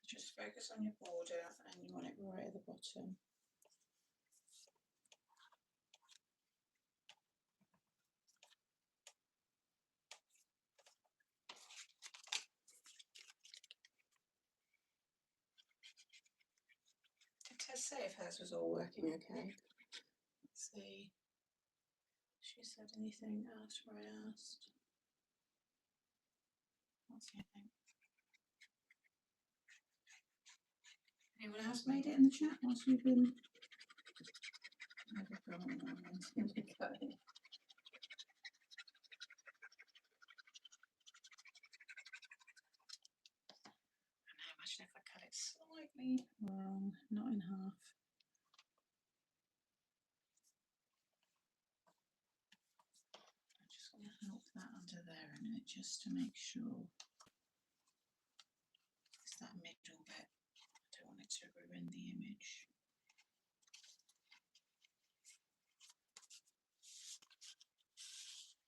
Just focus on your border and you want it right at the bottom. Did Tess say if hers was all working okay? Let's see. She said anything after I asked? What's the thing? Anyone else made it in the chat whilst we've been? Imagine if I cut it slightly wrong, not in half. I'm just going to help that under there a minute just to make sure it's that middle bit. I don't want it to ruin the image.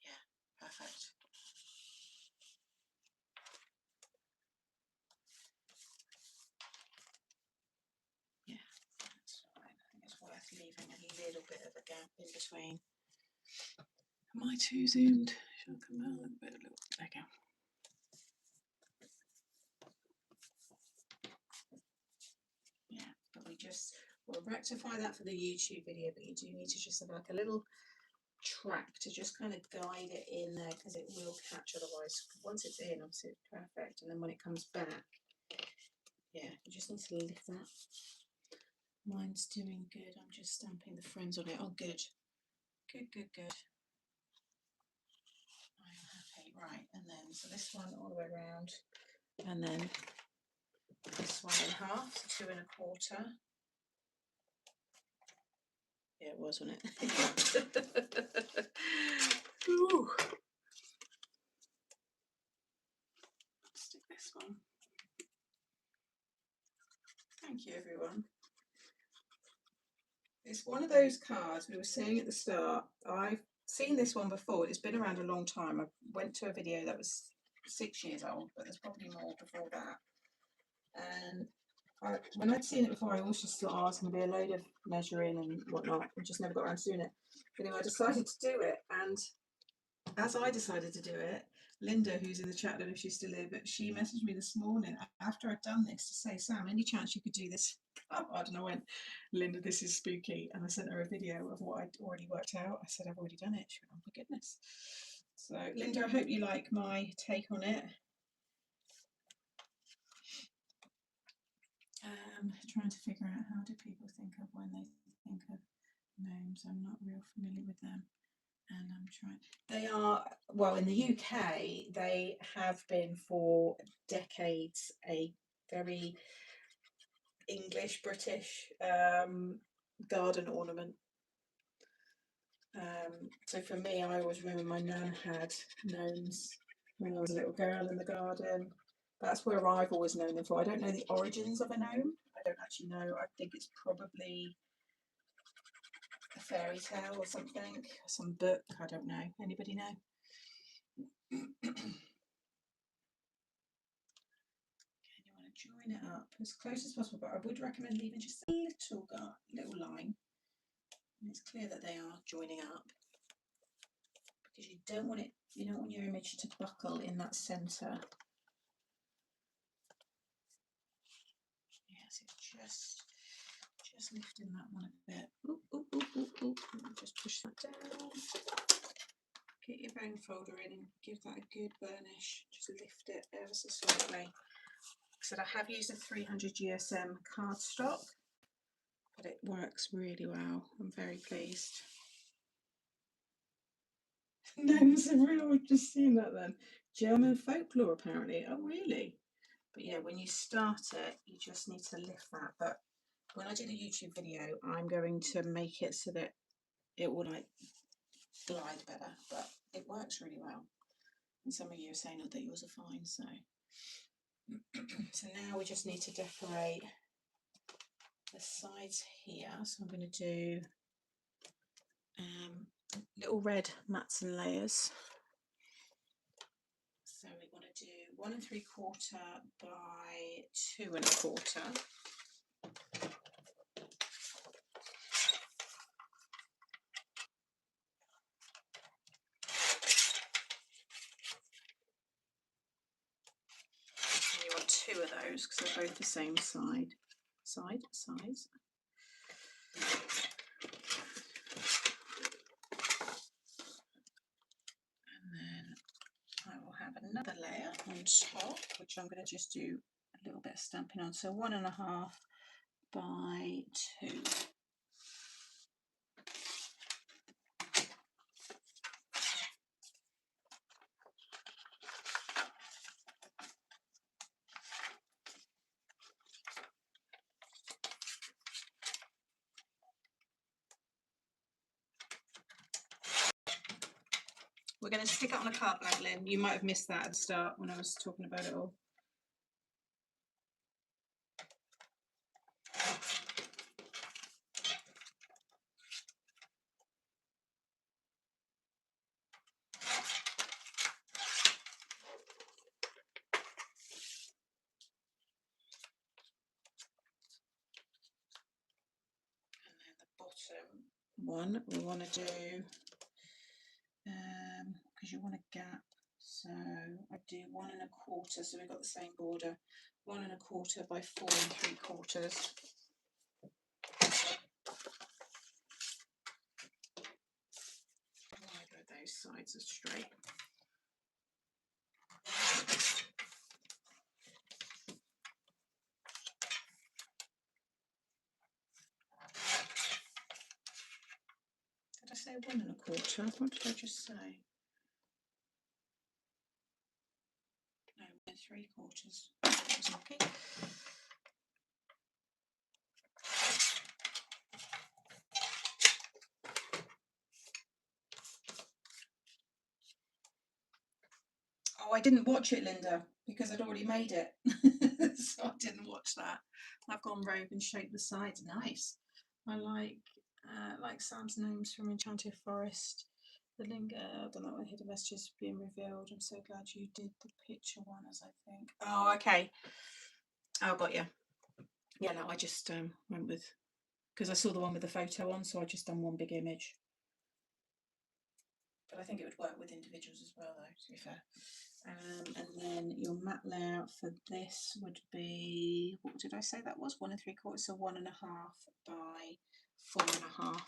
Yeah, perfect. Yeah, that's fine. I think it's worth leaving a little bit of a gap in between. Am I too zoomed? Shall I come out a little bit? There we go. just will rectify that for the YouTube video, but you do need to just have like a little track to just kind of guide it in there, because it will catch otherwise. Once it's in, obviously it's perfect, and then when it comes back, yeah, you just need to lift that. Mine's doing good. I'm just stamping the friends on it. Oh, good. Good, good, good. I'm happy. Right, and then, so this one all the way around, and then this one in half, so 2 1/4. Yeah, it was, wasn't it? Ooh. Stick this one. Thank you, everyone. It's one of those cards we were saying at the start. I've seen this one before. It's been around a long time. I went to a video that was 6 years old, but there's probably more before that. And when I'd seen it before, I always just thought, oh, it's going to be a load of measuring and whatnot. I just never got around to doing it. But anyway, I decided to do it. And as I decided to do it, Linda, who's in the chat, I don't know if she's still here, but she messaged me this morning after I'd done this to say, Sam, any chance you could do this? Oh, I don't know when. Linda, this is spooky. And I sent her a video of what I'd already worked out. I said, I've already done it. She went, oh my goodness. So, Linda, I hope you like my take on it. Trying to figure out, how do people think of when they think of gnomes? I'm not real familiar with them. And I'm trying. They are, well, in the UK, they have been for decades a very English, British garden ornament. So for me, I always remember my nan had gnomes when I was a little girl in the garden. That's where I've always known them for. I don't know the origins of a gnome. I don't actually know. I think it's probably a fairy tale or something, some book. I don't know. Anybody know? Join it up as close as possible, but I would recommend leaving just a little line, and it's clear that they are joining up, because you don't want your image to buckle in that centre. Yes, it's just lifting that one a bit. Ooh, ooh, ooh, ooh, ooh. Just push that down. Get your bone folder in and give that a good burnish. Just lift it ever so slightly. So I have used a 300 GSM cardstock, but it works really well. I'm very pleased. Gnomes are real. I've just seen that then. German folklore, apparently. Oh, really? But yeah, when you start it, you just need to lift that. But when I do the YouTube video, I'm going to make it so that it will like glide better. But it works really well. And some of you are saying that yours are fine. So, so now we just need to decorate the sides here. So I'm going to do little red mats and layers. So we want to do 1 3/4 by 2 1/4. And you want 2 of those because they're both the same size. And then I will have another layer on top, which I'm going to just do a little bit of stamping on. So 1 1/2 by 2. We're going to stick it on a card blank, Lynn. You might have missed that at the start when I was talking about it all. And then the bottom one we want to do, because you want a gap. So I do 1 1/4, so we've got the same border, 1 1/4 by 4 3/4. sides are straight. Did I say 1 1/4? What did I just say? No, 3/4. That was lucky. Oh, I didn't watch it, Linda, because I'd already made it. So I didn't watch that. I've gone rogue and shaped the sides. Nice. I like Sam's gnomes from Enchanted Forest. The link, I don't know, hidden messages being revealed. I'm so glad you did the picture one, as I think. Oh, okay. Oh, got you. Yeah, no, I just went with, because I saw the one with the photo on, so I just done one big image. But I think it would work with individuals as well, though, to be fair. And then your mat layout for this would be, what did I say that was? 1 3/4, so 1.5 by 4.5.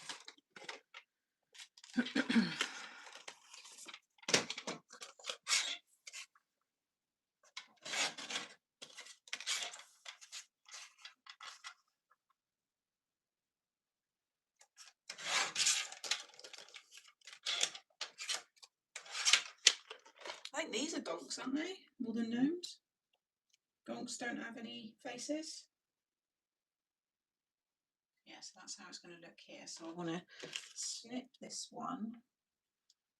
I think these are gonks, aren't they? More than gnomes. Gonks don't have any faces. Yeah, so that's how it's going to look here. So I want to snip this one.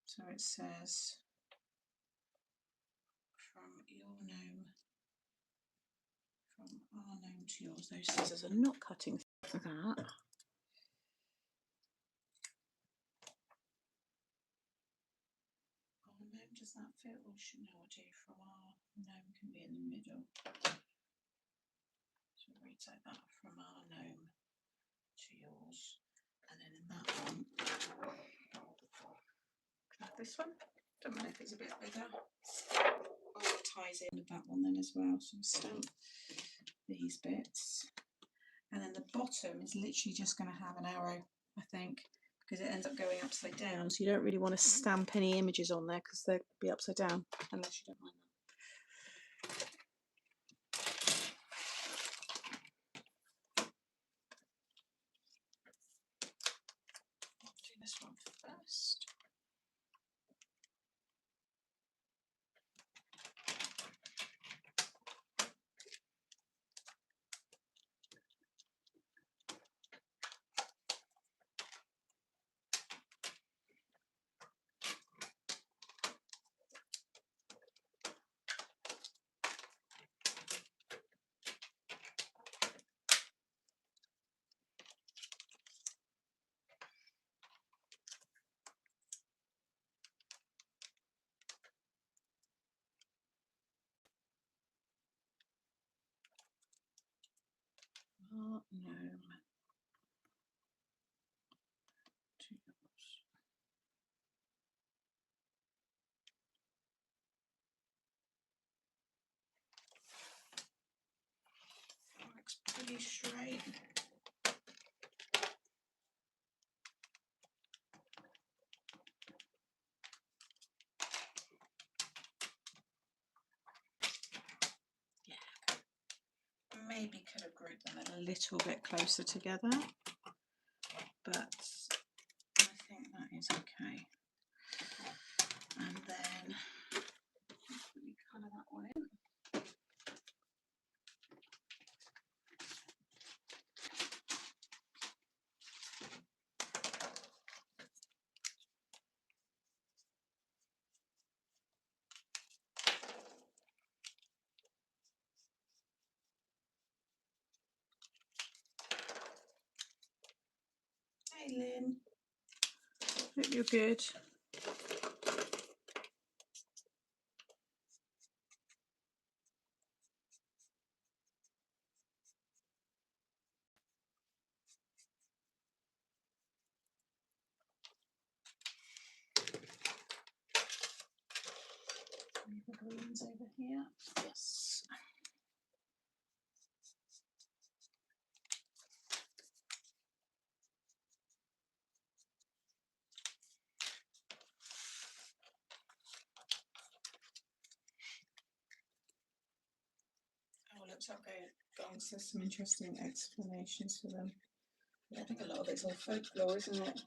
So it says from your gnome, from our gnome to yours. Those scissors are not cutting for that. Does that fit, or should no, I do from our gnome can be in the middle. So retake that from our gnome to yours, and then in that one, can I have this one? Don't mind if it's a bit bigger. Oh, it ties in with that one then as well. So we stamp these bits, and then the bottom is literally just going to have an arrow, I think, because it ends up going upside down, so you don't really want to stamp any images on there because they'll be upside down, unless you don't mind that. I'll do this one first. Oh, no. Looks pretty straight. Yeah. Maybe could have grouped them a little bit closer together, but I think that is okay. And then we colour that one in. Hey Lynn, hope you're good. The greens over here. Yes. looks like there's some interesting explanations for them. Yeah, I think a lot of it's all folklore, isn't it?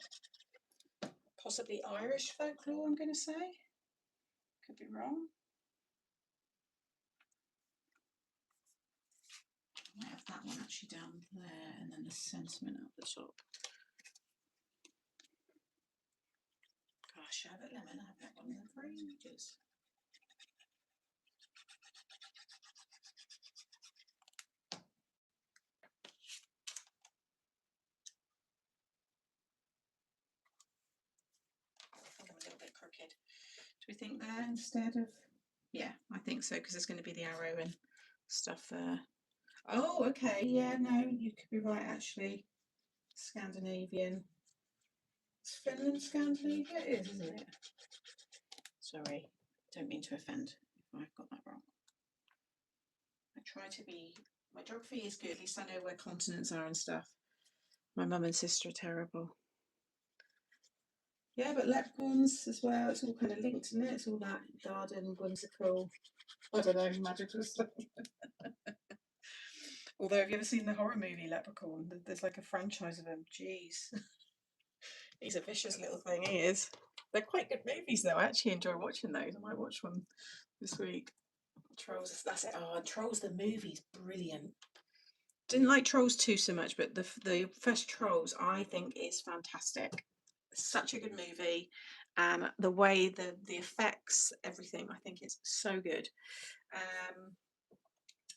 Possibly Irish folklore, I'm going to say. Could be wrong. I might have that one actually down there, and then the sentiment up the top. Gosh, sherbet lemon, I haven't had one of them for ages. I think I'm a little bit crooked. Do we think there instead of? Yeah, I think so, because there's going to be the arrow and stuff there. Oh, okay, yeah, no, you could be right actually. Scandinavian. It's Finland, Scandinavia? It is, isn't it? Sorry, don't mean to offend if I've got that wrong. I try to be, my geography is good, at least I know where continents are and stuff. My mum and sister are terrible. Yeah, but leprechauns as well, it's all kind of linked, isn't it? It's all that garden, whimsical, I don't know, magical stuff. Although, have you ever seen the horror movie Leprechaun? There's like a franchise of them. Jeez. He's a vicious little thing, he is. They're quite good movies though. I actually enjoy watching those. I might watch one this week. Trolls, that's it. Oh, Trolls the movie's brilliant. Didn't like Trolls 2 so much, but the first Trolls I think is fantastic. Such a good movie. The way the effects, everything, I think it's so good.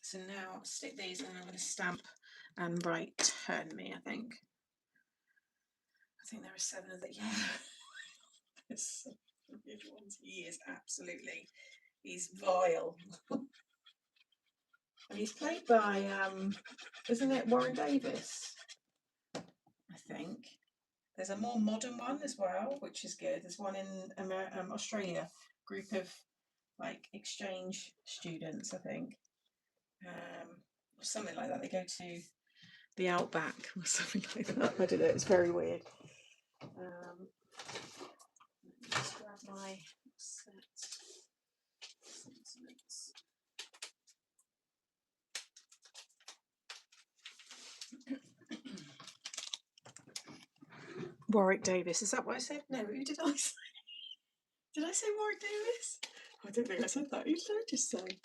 So now I'll stick these and I'm going to stamp and write turn me, I think. I think there are 7 of them. Yeah. There's some weird ones. He is absolutely, he's vile. And he's played by, isn't it Warren Davis? I think. There's a more modern one as well, which is good. There's one in Australia, group of like exchange students, I think. Or something like that. They go to the outback or something like that. I don't know, it's very weird. Just grab my set sentiments. Warwick Davis, is that what I said? No, who did I say? Did I say Warwick Davis? I don't think I said that. Who did I just say?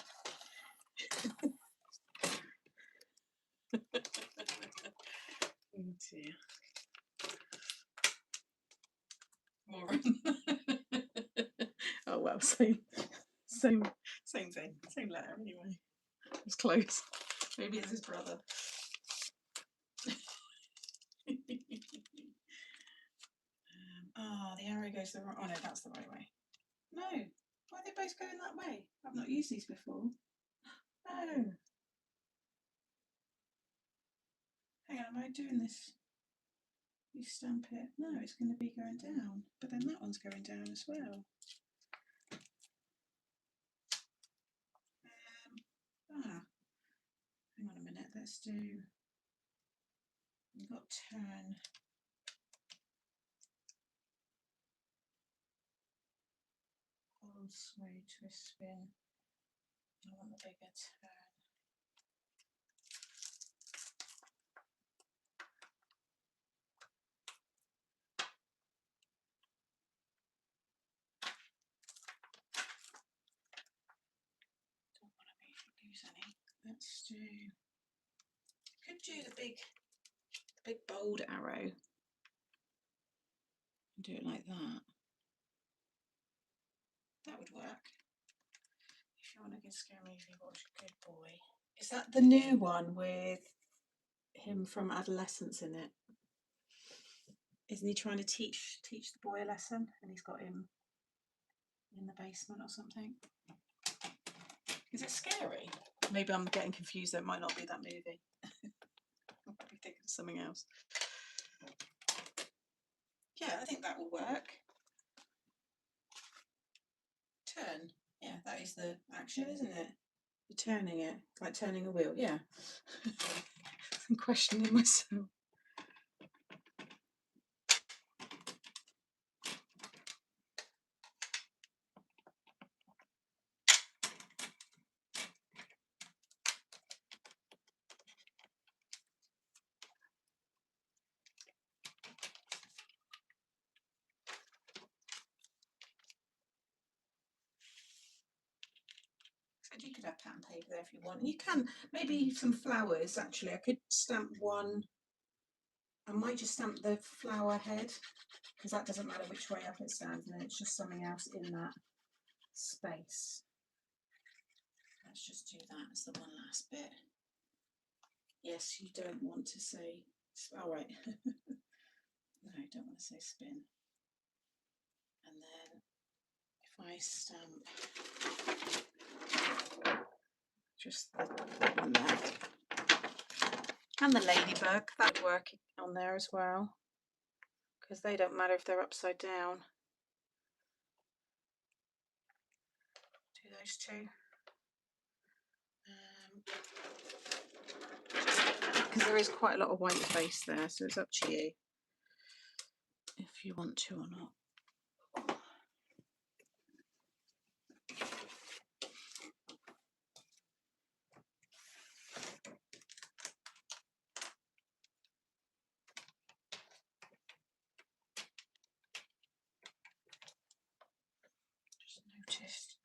Oh dear. Warren. Oh well, same thing, same letter anyway. It's close. Maybe it's his brother. Oh, the arrow goes the wrong. Oh no, that's the right way. No, why are they both going that way? I've not used these before. No. Hang on, am I doing this? You stamp it. No, it's going to be going down, but then that one's going down as well. Hang on a minute. Let's do. We've got turn. Hold, sway, twist, spin. I want the bigger turn. Don't want to lose any. Let's do. Could do the big bold arrow. And do it like that. That would work. If you want a good scary movie, watch Good Boy. Is that the new one with him from Adolescence in it? Isn't he trying to teach the boy a lesson, and he's got him in the basement or something? Is it scary? Maybe I'm getting confused. It might not be that movie. I might be thinking of something else. Yeah, I think that will work. Turn. Yeah, that is the action, isn't it? You're turning it, like turning a wheel. Yeah. I'm questioning myself. have pattern paper there if you want. You can, maybe some flowers actually. I could stamp one. I might just stamp the flower head, because that doesn't matter which way up it stands, and then it's just something else in that space. Let's just do that as the one last bit. Yes, you don't want to say, oh right, no, I don't want to say spin. And then if I stamp just that one there, and the ladybug, that would work on there as well, because they don't matter if they're upside down. Do those two. Because there is quite a lot of white space there, so it's up to you if you want to or not. Just noticed.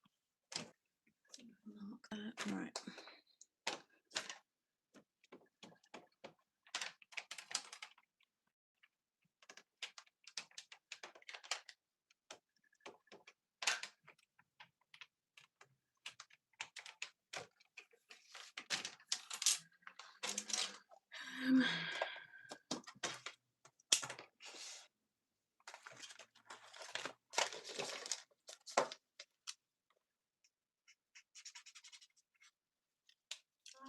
Mark that. Right.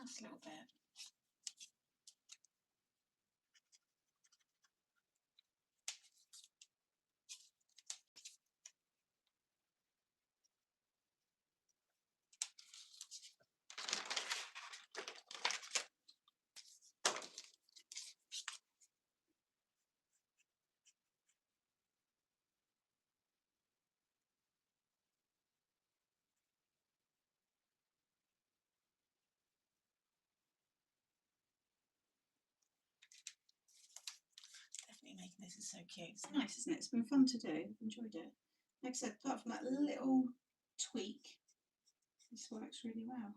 Last little bit. Making this is so cute. It's nice, isn't it? It's been fun to do. I've enjoyed it. Like I said, apart from that little tweak, this works really well.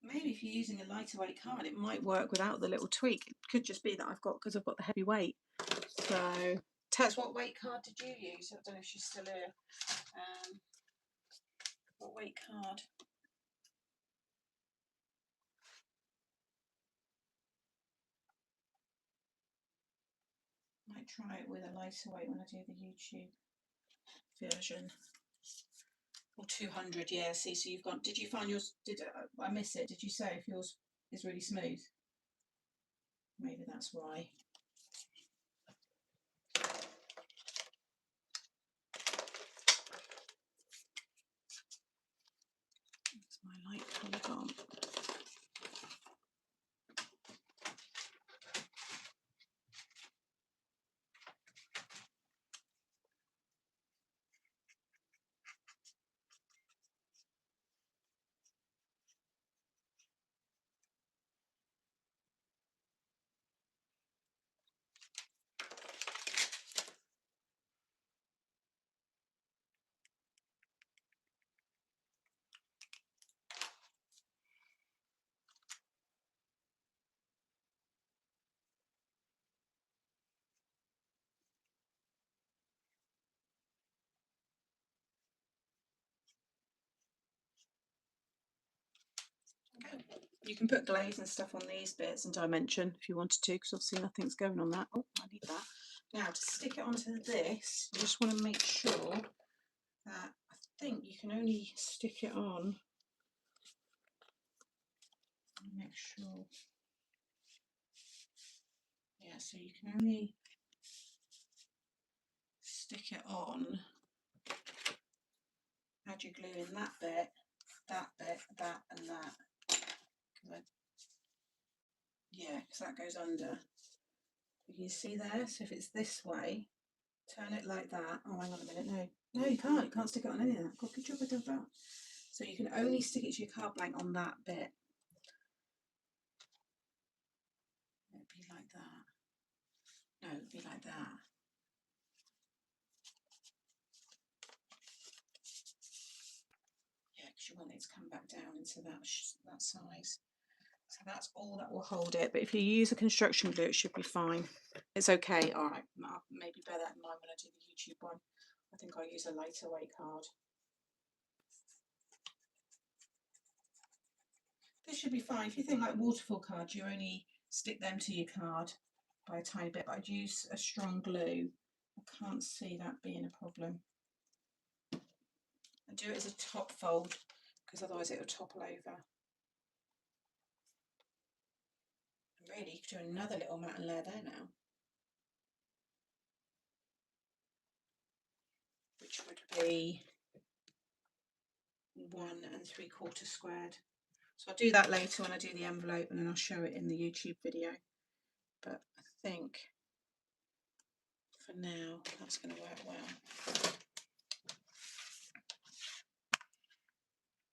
Maybe if you're using a lighter weight card, it might work without the little tweak. It could just be that I've got the heavy weight. So, Tess, what weight card did you use? I don't know if she's still here. What weight card? Might try it with a lighter weight when I do the YouTube version. Or 200, yeah. See, so you've got. Did you find yours? Did I miss it? Did you say if yours is really smooth? Maybe that's why. That's my light colour gone. You can put glaze and stuff on these bits and dimension if you wanted to, because obviously nothing's going on that. Oh, I need that. Now to stick it onto this, you just want to make sure that, I think you can only stick it on. Make sure. Yeah, so you can only stick it on. Add your glue in that bit, that, and that. Yeah, because that goes under. You can see there, so if it's this way, turn it like that. Oh, hang on a minute, no, you can't. You can't stick it on any of that. God, good job I did that. So you can only stick it to your card blank on that bit. It'd be like that. No, it'd be like that. into that size. So that's all that will hold it. But if you use a construction glue, it should be fine. It's okay. All right, I'll maybe bear that in mind when I do the YouTube one. I think I'll use a lighter weight card. This should be fine. If you think like waterfall cards, you only stick them to your card by a tiny bit. But I'd use a strong glue. I can't see that being a problem. And do it as a top fold, because otherwise it will topple over. And really, you could do another little matte layer there now, which would be 1 3/4 squared. So I'll do that later when I do the envelope, and then I'll show it in the YouTube video. But I think for now that's going to work well.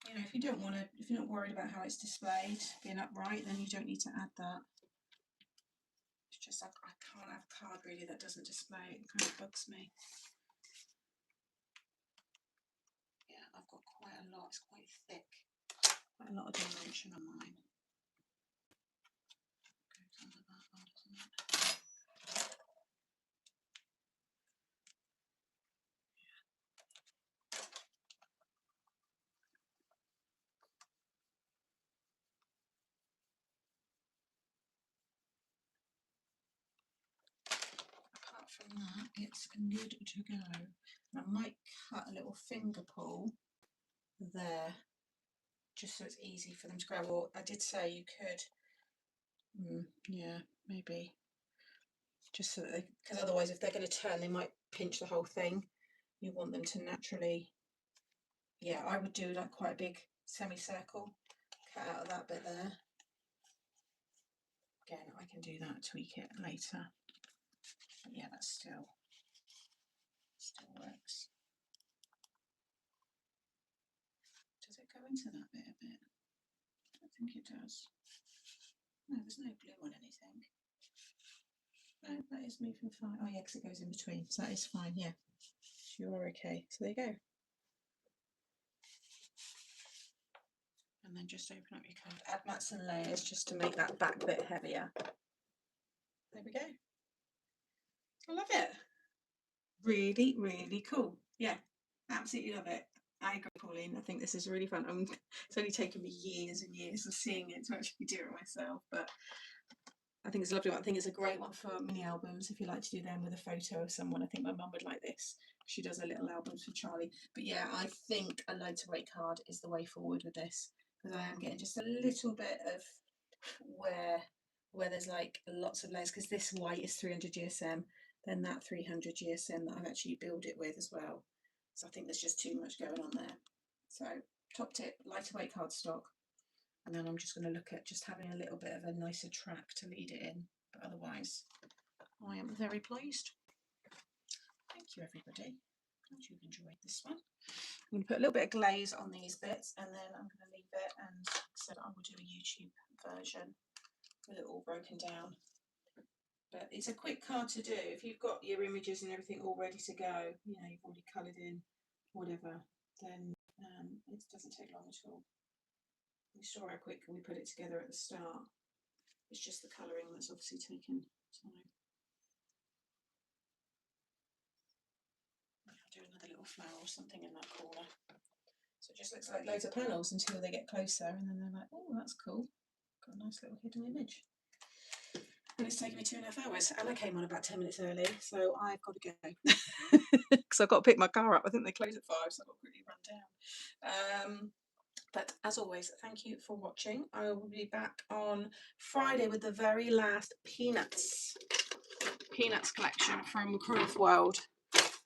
You know, if you don't want to, if you're not worried about how it's displayed being upright, then you don't need to add that. It's just I can't have a card really that doesn't display. It kind of bugs me. Yeah, I've got quite a lot. It's quite thick. Quite a lot of dimension on mine. Goes under that one, doesn't it? Apart from that, it's good to go. And I might cut a little finger pull there, just so it's easy for them to grab. Or I did say you could, yeah, maybe, just so that they, because otherwise if they're going to turn, they might pinch the whole thing. You want them to naturally, yeah, I would do like quite a big semicircle, cut out of that bit there. Again, I can do that, tweak it later. But yeah, that still works. Does it go into that bit a bit? I don't think it does. No, there's no glue on anything. No, that is moving fine. Oh yeah, because it goes in between, so that is fine. Yeah, you're okay. So there you go. And then just open up your card. Add mats and layers just to make that back bit heavier. There we go. I love it. Really, really cool. Yeah, absolutely love it. I agree, Pauline. I think this is really fun. It's only taken me years and years of seeing it to actually do it myself, but I think it's a lovely one. I think it's a great one for mini albums if you like to do them with a photo of someone. I think my mum would like this. She does her little albums for Charlie. But yeah, I think a lighter weight card is the way forward with this, because I am getting just a little bit of where there's like lots of layers, because this white is 300 GSM, then that 300 GSM that I've actually built it with as well. So I think there's just too much going on there. So top tip, lighter weight cardstock. And then I'm just going to look at just having a little bit of a nicer track to lead it in. But otherwise, I am very pleased. Thank you, everybody. Glad you've enjoyed this one. I'm going to put a little bit of glaze on these bits, and then I'm going to leave it, and like I said, I will do a YouTube version with it all broken down. But it's a quick card to do. If you've got your images and everything all ready to go, you know, you've already coloured in whatever, then it doesn't take long at all. We saw how quick we put it together at the start. It's just the colouring that's obviously taken time. I'll do another little flower or something in that corner. So it just looks like loads of panels until they get closer, and then they're like, oh, that's cool. Got a nice little hidden image. And it's taken me 2.5 hours, and I came on about 10 minutes early, so I've got to go. Because I've got to pick my car up. I think they close at 5, so I've got to quickly run down. But as always, thank you for watching. I will be back on Friday with the very last Peanuts collection from Cruyff World.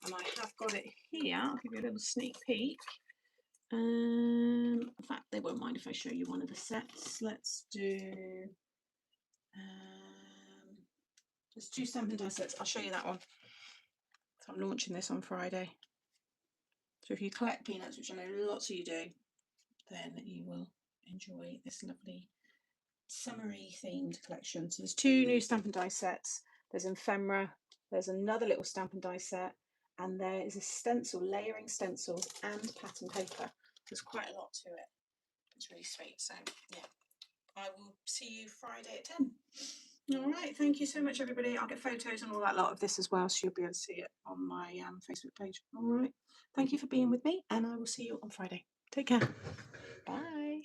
And I have got it here. I'll give you a little sneak peek. In fact, they won't mind if I show you one of the sets. Let's do... there's 2 Stampin' Die sets. I'll show you that one. So I'm launching this on Friday. So if you collect Peanuts, which I know lots of you do, then you will enjoy this lovely summery themed collection. So there's 2 new Stampin' Die sets. There's ephemera, there's another little Stampin' Die set, and there is a stencil, layering stencils and pattern paper. There's quite a lot to it. It's really sweet. So yeah, I will see you Friday at 10. All right. Thank you so much, everybody. I'll get photos and all that lot of this as well, so you'll be able to see it on my Facebook page. All right. Thank you for being with me, and I will see you on Friday. Take care. Bye.